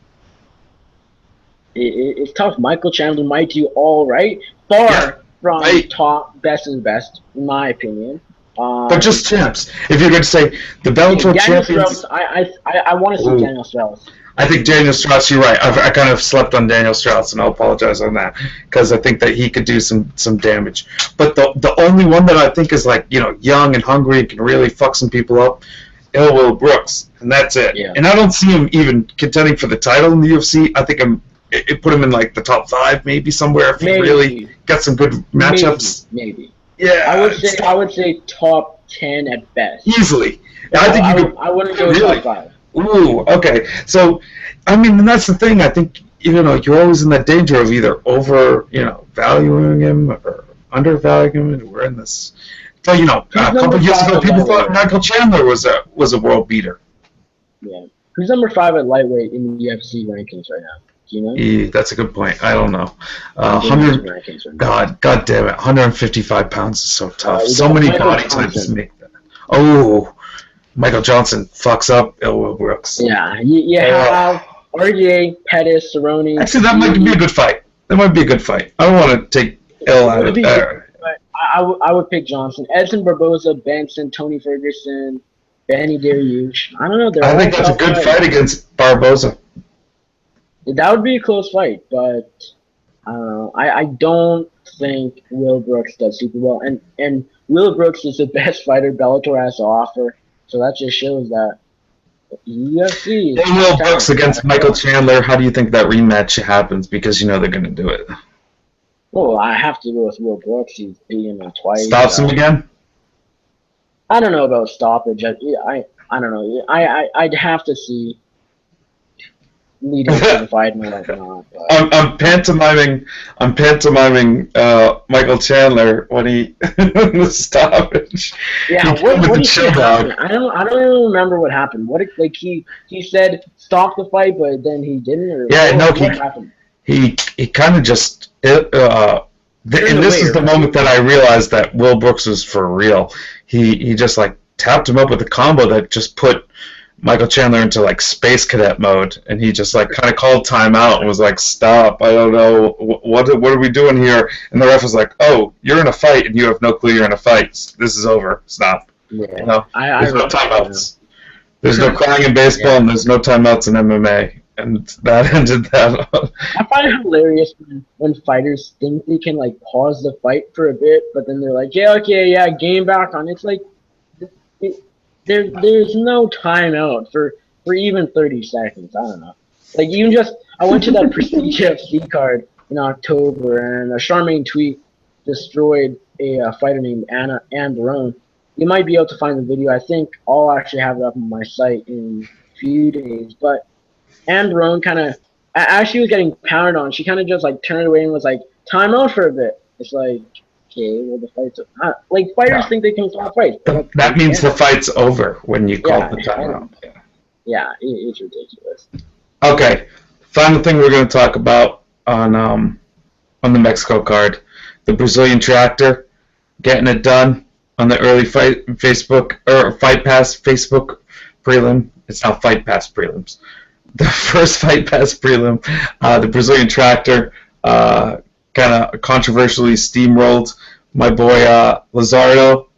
B: It's tough. Michael Chandler might do all right,
A: Yeah,
B: far from
A: right.
B: top best of the best, in my opinion.
A: But just champs. If you're going to say the
B: Yeah,
A: Bellator
B: Daniel
A: champions,
B: Strauss. I want to see
A: ooh,
B: Daniel Strauss.
A: I think Daniel Strauss. You're right. I kind of slept on Daniel Strauss, and I'll apologize on that because I think that he could do some damage. But the only one that I think is like young and hungry and can really fuck some people up, Will Brooks, and that's it.
B: Yeah,
A: And I don't see him even contending for the title in the UFC. I think it put him in like the top 5, maybe somewhere if he really got some good matchups.
B: maybe.
A: Yeah,
B: I would say top 10 at best.
A: easily. I think you could.
B: I wouldn't go
A: Really?
B: top 5.
A: Ooh, okay. So, I mean, and that's the thing. I think you're always in that danger of either valuing him or undervaluing him, and we're in this. So, a couple of years ago, people thought Michael Chandler was a world beater.
B: Yeah. Who's number 5 at lightweight in the UFC rankings right now? Do you know?
A: That's a good point. I don't know.
B: Rankings right now.
A: God damn it. 155 pounds is so tough.
B: We
A: So
B: got
A: many
B: Michael
A: body types
B: Johnson.
A: make that. Oh, Michael Johnson fucks up Will Brooks.
B: Yeah, you have RDA, Pettis, Cerrone.
A: Actually, that might be a good fight. That might be a good fight. I don't want to take ill out of there.
B: I would pick Johnson. Edson Barboza, Benson, Tony Ferguson, Benny Dariush. I don't know.
A: I think that's a good fight against Barboza.
B: That would be a close fight, but I don't know. I don't think Will Brooks does super well. And Will Brooks is the best fighter Bellator has to offer. So that just shows that UFC is
A: Will Brooks against Michael Chandler. How do you think that rematch happens? Because they're going to do it.
B: Well, I have to go with Will Brooks. He's beaten him twice.
A: Stops him again?
B: I don't know about stoppage. I don't know. I'd have to see leading to the fight and whatnot.
A: I'm pantomiming Michael Chandler when he the stoppage.
B: Yeah, what did he happen? I don't even remember what happened. He said stop the fight, but then he didn't. Or
A: yeah,
B: what happened?
A: He kind of just And this is the moment that I realized that Will Brooks was for real. He just like tapped him up with a combo that just put Michael Chandler into like space cadet mode, and he just like kind of called timeout and was like, "Stop! I don't know what are we doing here." And the ref was like, "Oh, you're in a fight, and you have no clue you're in a fight. This is over. Stop."
B: Yeah.
A: You know, there's no timeouts. There's no crying in baseball, and there's no timeouts in MMA, and that ended that.
B: I find it hilarious when fighters think they can like pause the fight for a bit, but then they're like, "Yeah, okay, yeah, game back on." It's like there's no timeout for even 30 seconds. I don't know. Like I went to that Prestige UFC card in October, and a Charmaine tweet destroyed a fighter named Anne Barone. You might be able to find the video. I think I'll actually have it up on my site in a few days. But Anne Barone kind of, as she was getting pounded on, she kind of just like turned away and was like, "Time out for a bit." It's like, okay, well the fight's like fighters think they can stop fights.
A: That means the fight's over when you call the timeout.
B: Yeah, it's ridiculous.
A: Okay, final thing we're going to talk about on the Mexico card, the Brazilian Tractor getting it done on the early Fight Pass Facebook prelim. It's now Fight Pass prelims. The first Fight Pass prelim, the Brazilian Tractor kind of controversially steamrolled my boy Lazaro.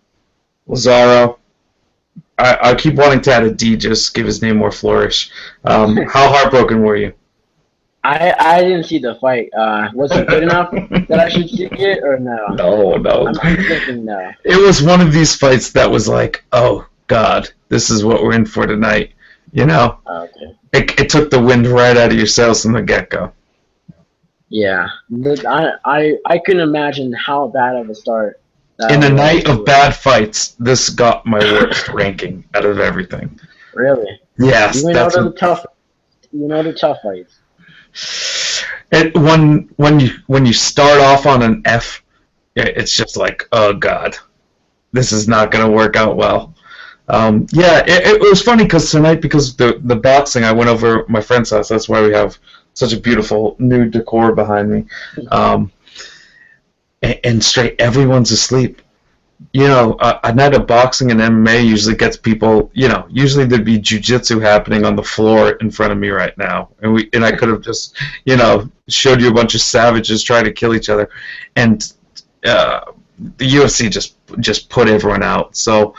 A: I keep wanting to add a D, just give his name more flourish. How heartbroken were you?
B: I didn't see the fight. Was it good enough that I should see it, or no?
A: No.
B: I'm thinking no.
A: It was one of these fights that was like, oh, God, this is what we're in for tonight. You know?
B: Okay.
A: It took the wind right out of your sails from the get-go.
B: Yeah. I couldn't imagine how bad of a start.
A: In a night of bad fights, this got my worst ranking out of everything.
B: Really?
A: Yes.
B: You know the tough fights.
A: When you start off on an F, it's just like, oh God, this is not going to work out well. It was funny because tonight, because the boxing, I went over at my friend's house. That's why we have such a beautiful new decor behind me. And straight, everyone's asleep. You know, a night of boxing and MMA usually gets people, you know, usually there'd be jiu-jitsu happening on the floor in front of me right now. And I could have just, you know, showed you a bunch of savages trying to kill each other. And the UFC just put everyone out. So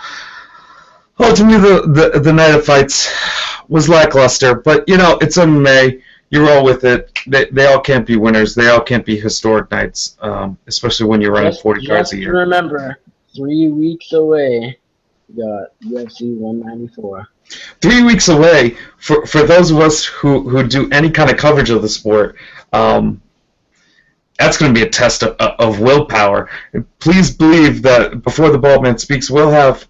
A: ultimately the night of fights was lackluster. But, you know, it's MMA. You roll with it. They all can't be winners. They all can't be historic nights, especially when you're running 40 cards a year.
B: Remember, 3 weeks away, we got UFC 194.
A: 3 weeks away, for those of us who do any kind of coverage of the sport, that's going to be a test of willpower. Please believe that before the Baldman Speaks, we'll have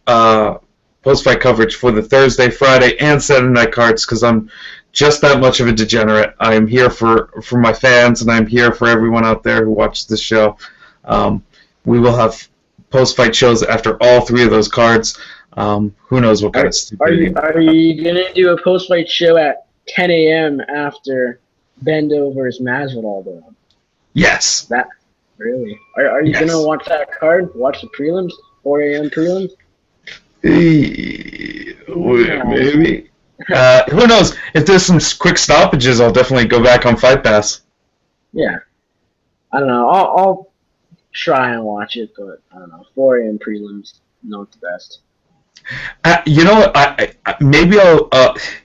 A: post-fight coverage for the Thursday, Friday, and Saturday night cards, because I'm just that much of a degenerate. I am here for my fans, and I'm here for everyone out there who watches this show. We will have post-fight shows after all three of those cards. Who knows what kind of stupidity.
B: Are you going to do a post-fight show at 10 a.m. after Bendo versus Masvidal, though?
A: Yes.
B: That really? Are you going to watch that card? Watch the prelims? 4 a.m. prelims?
A: Maybe. Who knows? If there's some quick stoppages, I'll definitely go back on Fight Pass.
B: Yeah. I don't know. I'll try and watch it, but I don't know. 4 a.m. prelims, not the best.
A: You know what? Maybe I'll.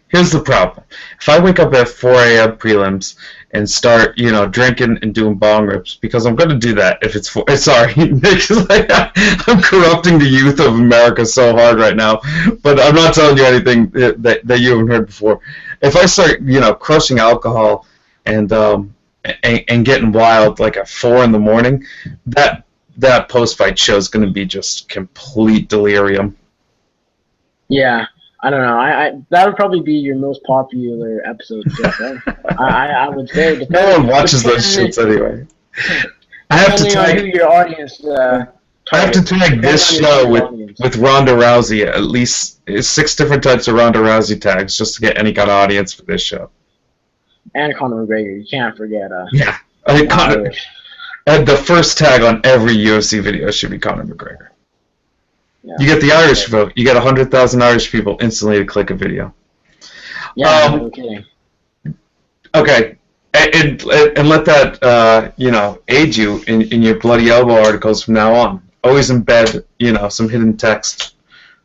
A: Here's the problem. If I wake up at 4 a.m. prelims and start, you know, drinking and doing bong rips, because I'm going to do that if it's 4. Sorry, because I'm corrupting the youth of America so hard right now. But I'm not telling you anything that you haven't heard before. If I start, you know, crushing alcohol and getting wild like at 4 in the morning, that post-fight show is going to be just complete delirium.
B: Yeah. I don't know. That would probably be your most popular episode. I would say.
A: No one watches those shits anyway. I have to tag
B: who your audience.
A: I have to tag this show with Ronda Rousey. At least 6 different types of Ronda Rousey tags just to get any kind of audience for this show.
B: And Conor McGregor. You can't forget.
A: Yeah. I mean, Conor. And the first tag on every UFC video should be Conor McGregor.
B: Yeah.
A: You get the Irish vote. You get 100,000 Irish people instantly to click a video.
B: Yeah, no kidding.
A: Okay, and let that aid you in your bloody elbow articles from now on. Always embed some hidden text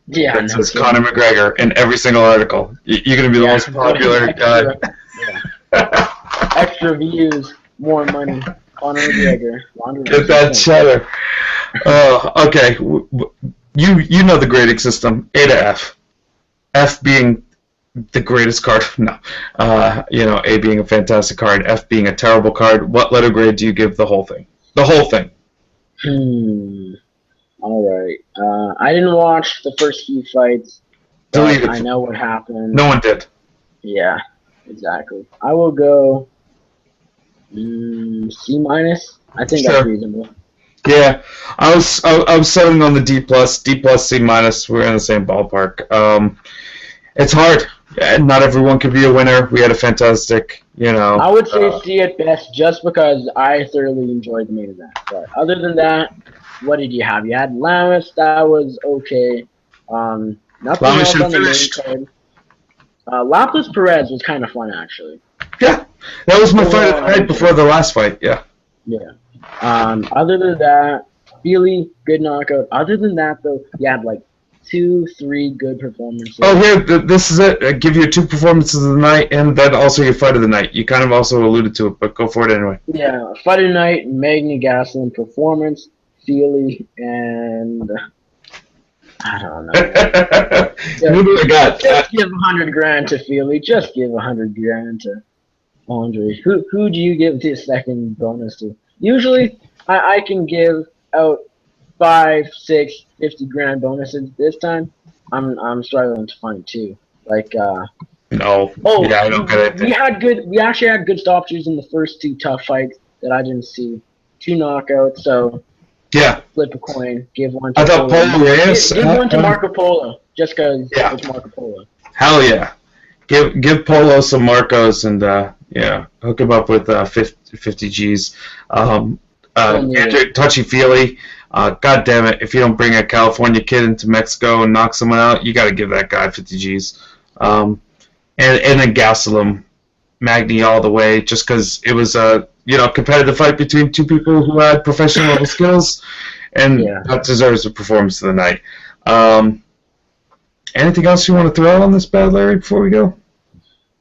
B: Yeah,
A: that says Conor McGregor in every single article. You're going to be the most popular guy.
B: Extra views, more money. Conor McGregor.
A: Get that cheddar. Okay, you know the grading system. A to F. F being the greatest card. No. A being a fantastic card. F being a terrible card. What letter grade do you give the whole thing? The whole thing.
B: All right. I didn't watch the first few fights. But I know what happened.
A: No one did.
B: Yeah, exactly. I will go C minus. I think that's reasonable.
A: Yeah, I was settling on the D plus, C minus. We're in the same ballpark. It's hard. Not everyone could be a winner. We had a fantastic,
B: I would say C at best, just because I thoroughly enjoyed the main event. But other than that, what did you have? You had Lamas. That was okay. Nothing else on the main card. Lopez Perez was kind of fun, actually.
A: Yeah, that was my fight of the night before the last fight. Yeah.
B: Yeah. Other than that, Feely, good knockout. Other than that, though, you had like 2-3 good performances.
A: Oh, here, this is it. I give you 2 performances of the night, and then also your fight of the night. You kind of also alluded to it, but go for it anyway.
B: Yeah, fight of the night, Magny Gastelum performance, Feely, and I don't know. Just give $100,000 to Feely. Just give $100,000 to Andre. Who do you give the second bonus to? Usually, I can give out 5, 6, $50,000 bonuses. This time, I'm struggling to find 2. Like
A: no. Oh yeah, I don't get it.
B: We actually had good stoppages in the first 2 tough fights that I didn't see. 2 knockouts. So
A: yeah,
B: flip a coin. Give one to
A: I thought Polo Reyes.
B: Give one to Marco Polo, just because it's Marco Polo.
A: Hell yeah. Give Polo some Marcos and hook him up with 50 G's. Touchy-feely. God damn it, if you don't bring a California kid into Mexico and knock someone out, you got to give that guy 50 G's. And then Gastelum, Magny all the way, just because it was a competitive fight between 2 people who had professional level skills, and that deserves a performance of the night. Anything else you want to throw out on this bad, Larry, before we go?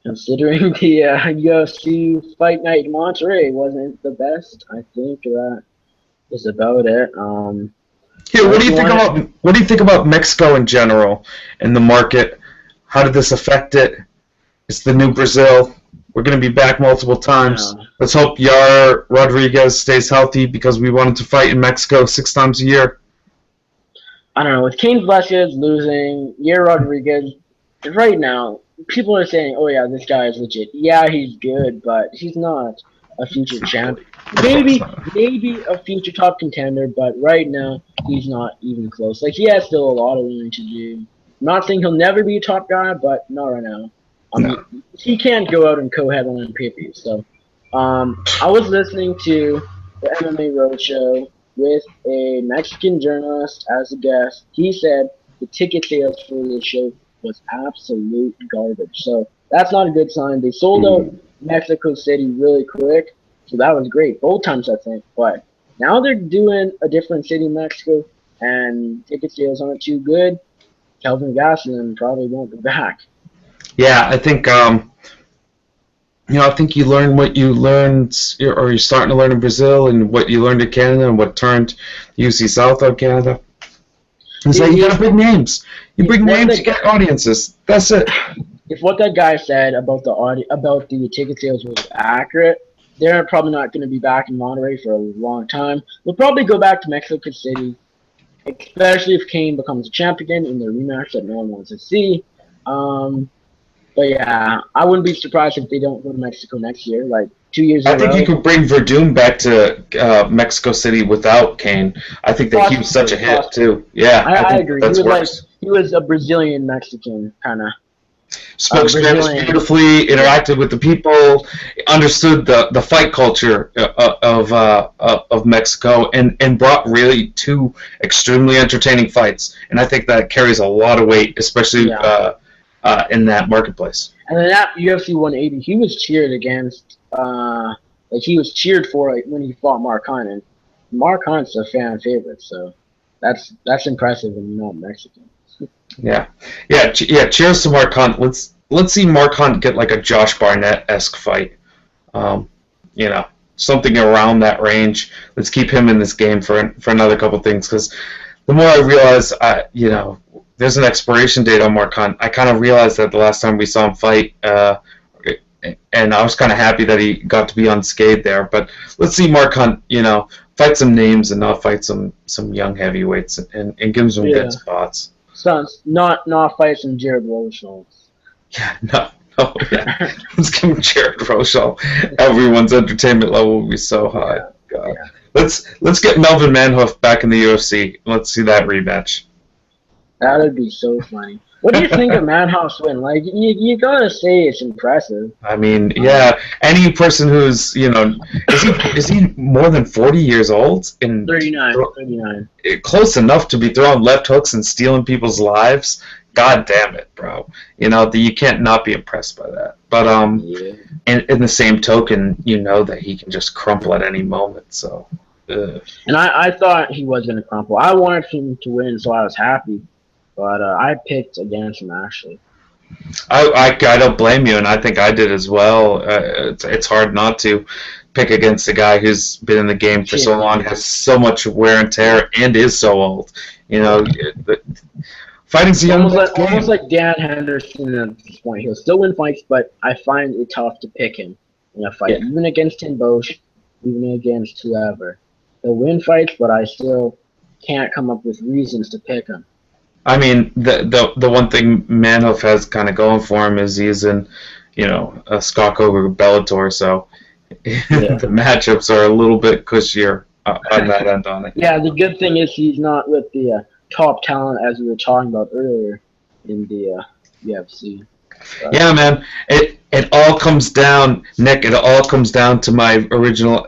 B: Considering the UFC Fight Night in Monterrey wasn't the best, I think that is about it.
A: What do you think about Mexico in general and the market? How did this affect it? It's the new Brazil. We're going to be back multiple times. Yeah. Let's hope Yair Rodriguez stays healthy, because we want him to fight in Mexico 6 times a year.
B: I don't know. With Cain Velasquez losing, Yair Rodriguez, right now, people are saying, oh yeah, this guy is legit. Yeah, he's good, but he's not a future champ. Maybe a future top contender, but right now, he's not even close. Like, he has still a lot of learning to do. I'm not saying he'll never be a top guy, but not right now. He can't go out and co-headline pay-per-view. So, I was listening to the MMA Roadshow with a Mexican journalist as a guest. He said the ticket sales for the show was absolute garbage. So that's not a good sign. They sold out Mexico City really quick, so that was great. Both times, I think. But now they're doing a different city in Mexico, and ticket sales aren't too good. Kelvin Gastelum probably won't be back.
A: Yeah, I think I think you learn what you learned, or you're starting to learn in Brazil, and what you learned in Canada, and what turned UC South out Canada. It's like you got to bring names. You bring names, you get audiences. That's it.
B: If what that guy said about the ticket sales was accurate, they're probably not going to be back in Monterrey for a long time. They'll probably go back to Mexico City, especially if Cain becomes a champion in their rematch that no one wants to see. But yeah, I wouldn't be surprised if they don't go to Mexico next year, like 2 years ago.
A: I think you could bring Verdun back to Mexico City without Cain. I think that he was such a hit too. Yeah,
B: I agree. He was a Brazilian Mexican kind of.
A: Spoke Spanish
B: Brazilian.
A: beautifully, interacted with the people, understood the fight culture of Mexico, and brought really two extremely entertaining fights. And I think that carries a lot of weight, especially in that marketplace.
B: And then that UFC 180, he was cheered against. He was cheered for when he fought Mark Hunt, and Mark Hunt's a fan favorite, so that's impressive when you're not Mexican.
A: Yeah. Cheers to Mark Hunt. Let's see Mark Hunt get like a Josh Barnett-esque fight. Something around that range. Let's keep him in this game for another couple things, because the more I realize, there's an expiration date on Mark Hunt. I kind of realized that the last time we saw him fight, and I was kind of happy that he got to be unscathed there. But let's see Mark Hunt, fight some names and not fight some young heavyweights, and give him some good spots.
B: So not fight some Jared Rosal.
A: Yeah, no, yeah. Let's give him Jared Rosal. Everyone's entertainment level will be so high. God. Yeah. Let's get Melvin Manhoef back in the UFC. Let's see that rematch.
B: That would be so funny. What do you think of Manhoef's win? Like, you gotta say it's impressive.
A: I mean, yeah. Any person who's, is he more than 40 years old?
B: 39.
A: Close enough to be throwing left hooks and stealing people's lives. God damn it, bro. You can't not be impressed by that. But in the same token, that he can just crumple at any moment. So.
B: And I thought he was gonna crumple. I wanted him to win, so I was happy. But I picked against him, actually.
A: I don't blame you, and I think I did as well. It's hard not to pick against a guy who's been in the game for so long, has so much wear and tear, and is so old. Fighting's the
B: almost like Dan Henderson at this point. He'll still win fights, but I find it tough to pick him in a fight, even against Tim Bosch, even against whoever. He'll win fights, but I still can't come up with reasons to pick him.
A: I mean, the one thing Manhoef has kind of going for him is he's in, a Scott Coker Bellator, so the matchups are a little bit cushier on that end on it.
B: Yeah, the good thing is he's not with the top talent as we were talking about earlier in the UFC.
A: Yeah, man. It all comes down, Nick. It all comes down to my original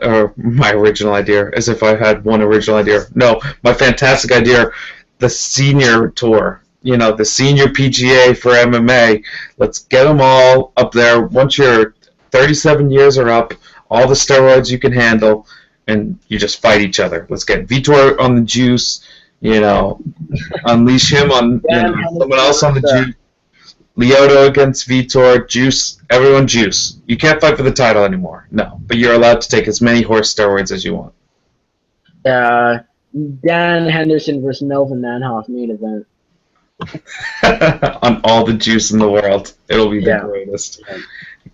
A: idea, as if I had one original idea. No, my fantastic idea. The senior tour, the senior PGA for MMA. Let's get them all up there. Once you're 37 years or up, all the steroids you can handle, and you just fight each other. Let's get Vitor on the juice, unleash him on someone else on the juice. Lyoto against Vitor, juice, everyone juice. You can't fight for the title anymore, no, but you're allowed to take as many horse steroids as you want.
B: Dan Henderson versus Melvin Manhoef main event.
A: On all the juice in the world. It'll be the greatest. Yeah.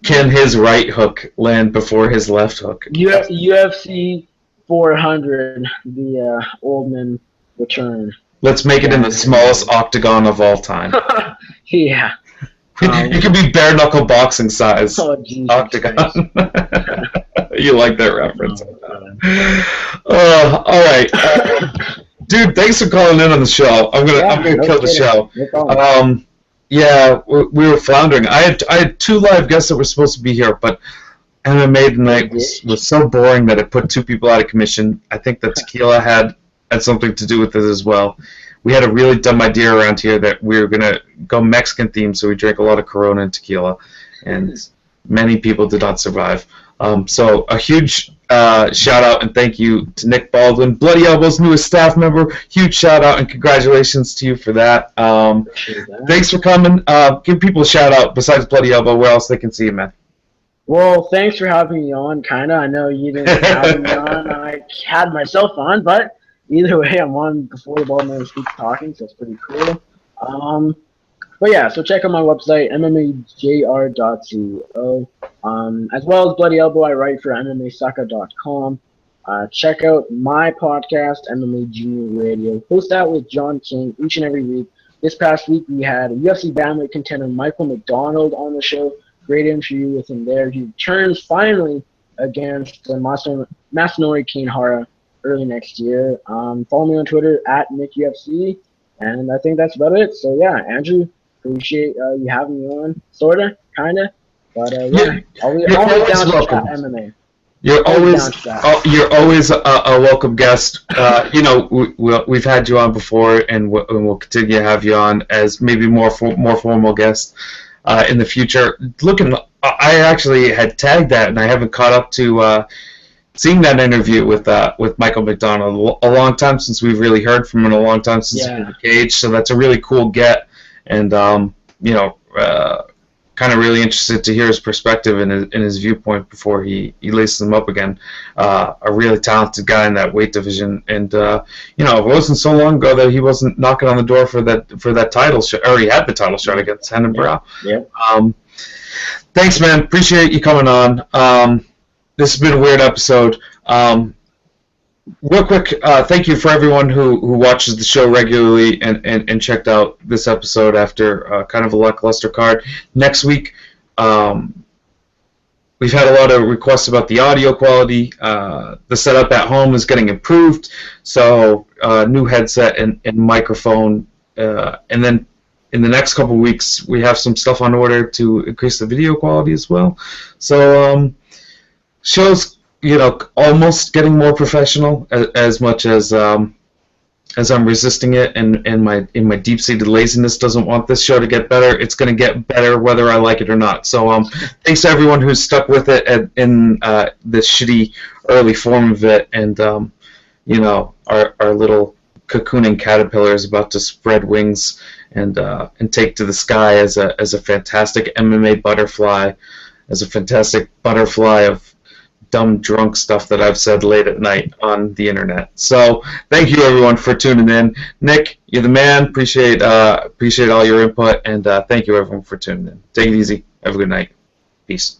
A: Can his right hook land before his left hook?
B: UFC 400, the Oldman return.
A: Let's make it in the smallest octagon of all time.
B: Yeah.
A: It could be bare knuckle boxing size octagon. You like that reference? All right, dude. Thanks for calling in on the show. I'm gonna kill the show. We were floundering. I had two live guests that were supposed to be here, but MMA tonight was so boring that it put two people out of commission. I think that tequila had something to do with it as well. We had a really dumb idea around here that we were gonna go Mexican themed, so we drank a lot of Corona and tequila, and many people did not survive. So a huge shout out and thank you to Nick Baldwin, Bloody Elbow's newest staff member. Huge shout out and congratulations to you for that. Thanks for coming. Give people a shout out besides Bloody Elbow. Where else they can see you, man?
B: Well, thanks for having me on. I know you didn't have me on. I had myself on, but either way, I'm on before the ball man keeps talking, so it's pretty cool. But yeah, so check out my website, mmajr.co. As well as Bloody Elbow, I write for MMAsucka.com. Check out my podcast, MMA Junior Radio. Host that with John King each and every week. This past week, we had a UFC bantamweight contender, Michael McDonald, on the show. Great interview with him there. He returns finally against Masanori Kinhara early next year. Follow me on Twitter, @MickUFC. And I think that's about it. So, yeah, Andrew, Appreciate you having me on, sorta, kinda, but yeah,
A: You're
B: always
A: always
B: down to chat
A: welcome.
B: MMA.
A: You're
B: Always
A: always
B: down to chat.
A: you're always a welcome guest. We've had you on before, and we'll continue to have you on as maybe more formal guests in the future. I actually had tagged that, and I haven't caught up to seeing that interview with Michael McDonald. A long time since we've really heard from him, and a long time since he's been in the cage. So that's a really cool get, and kind of really interested to hear his perspective and his viewpoint before he laces him up again. A really talented guy in that weight division, and it wasn't so long ago that he wasn't knocking on the door for that title shot, or he had the title shot against Henan Brow.
B: Yeah.
A: Thanks, man. Appreciate you coming on. This has been a weird episode. Real quick, thank you for everyone who watches the show regularly and checked out this episode after kind of a lackluster card. Next week, we've had a lot of requests about the audio quality. The setup at home is getting improved, so new headset and microphone. And then in the next couple weeks, we have some stuff on order to increase the video quality as well. So shows, almost getting more professional as much as I'm resisting it, and my deep-seated laziness doesn't want this show to get better. It's going to get better whether I like it or not. So thanks to everyone who's stuck with it in this shitty early form of it, and our little cocooning caterpillar is about to spread wings and take to the sky as a fantastic MMA butterfly, as a fantastic butterfly of dumb drunk stuff that I've said late at night on the internet. So thank you everyone for tuning in. Nick, you're the man. Appreciate all your input, and thank you everyone for tuning in. Take it easy. Have a good night. Peace.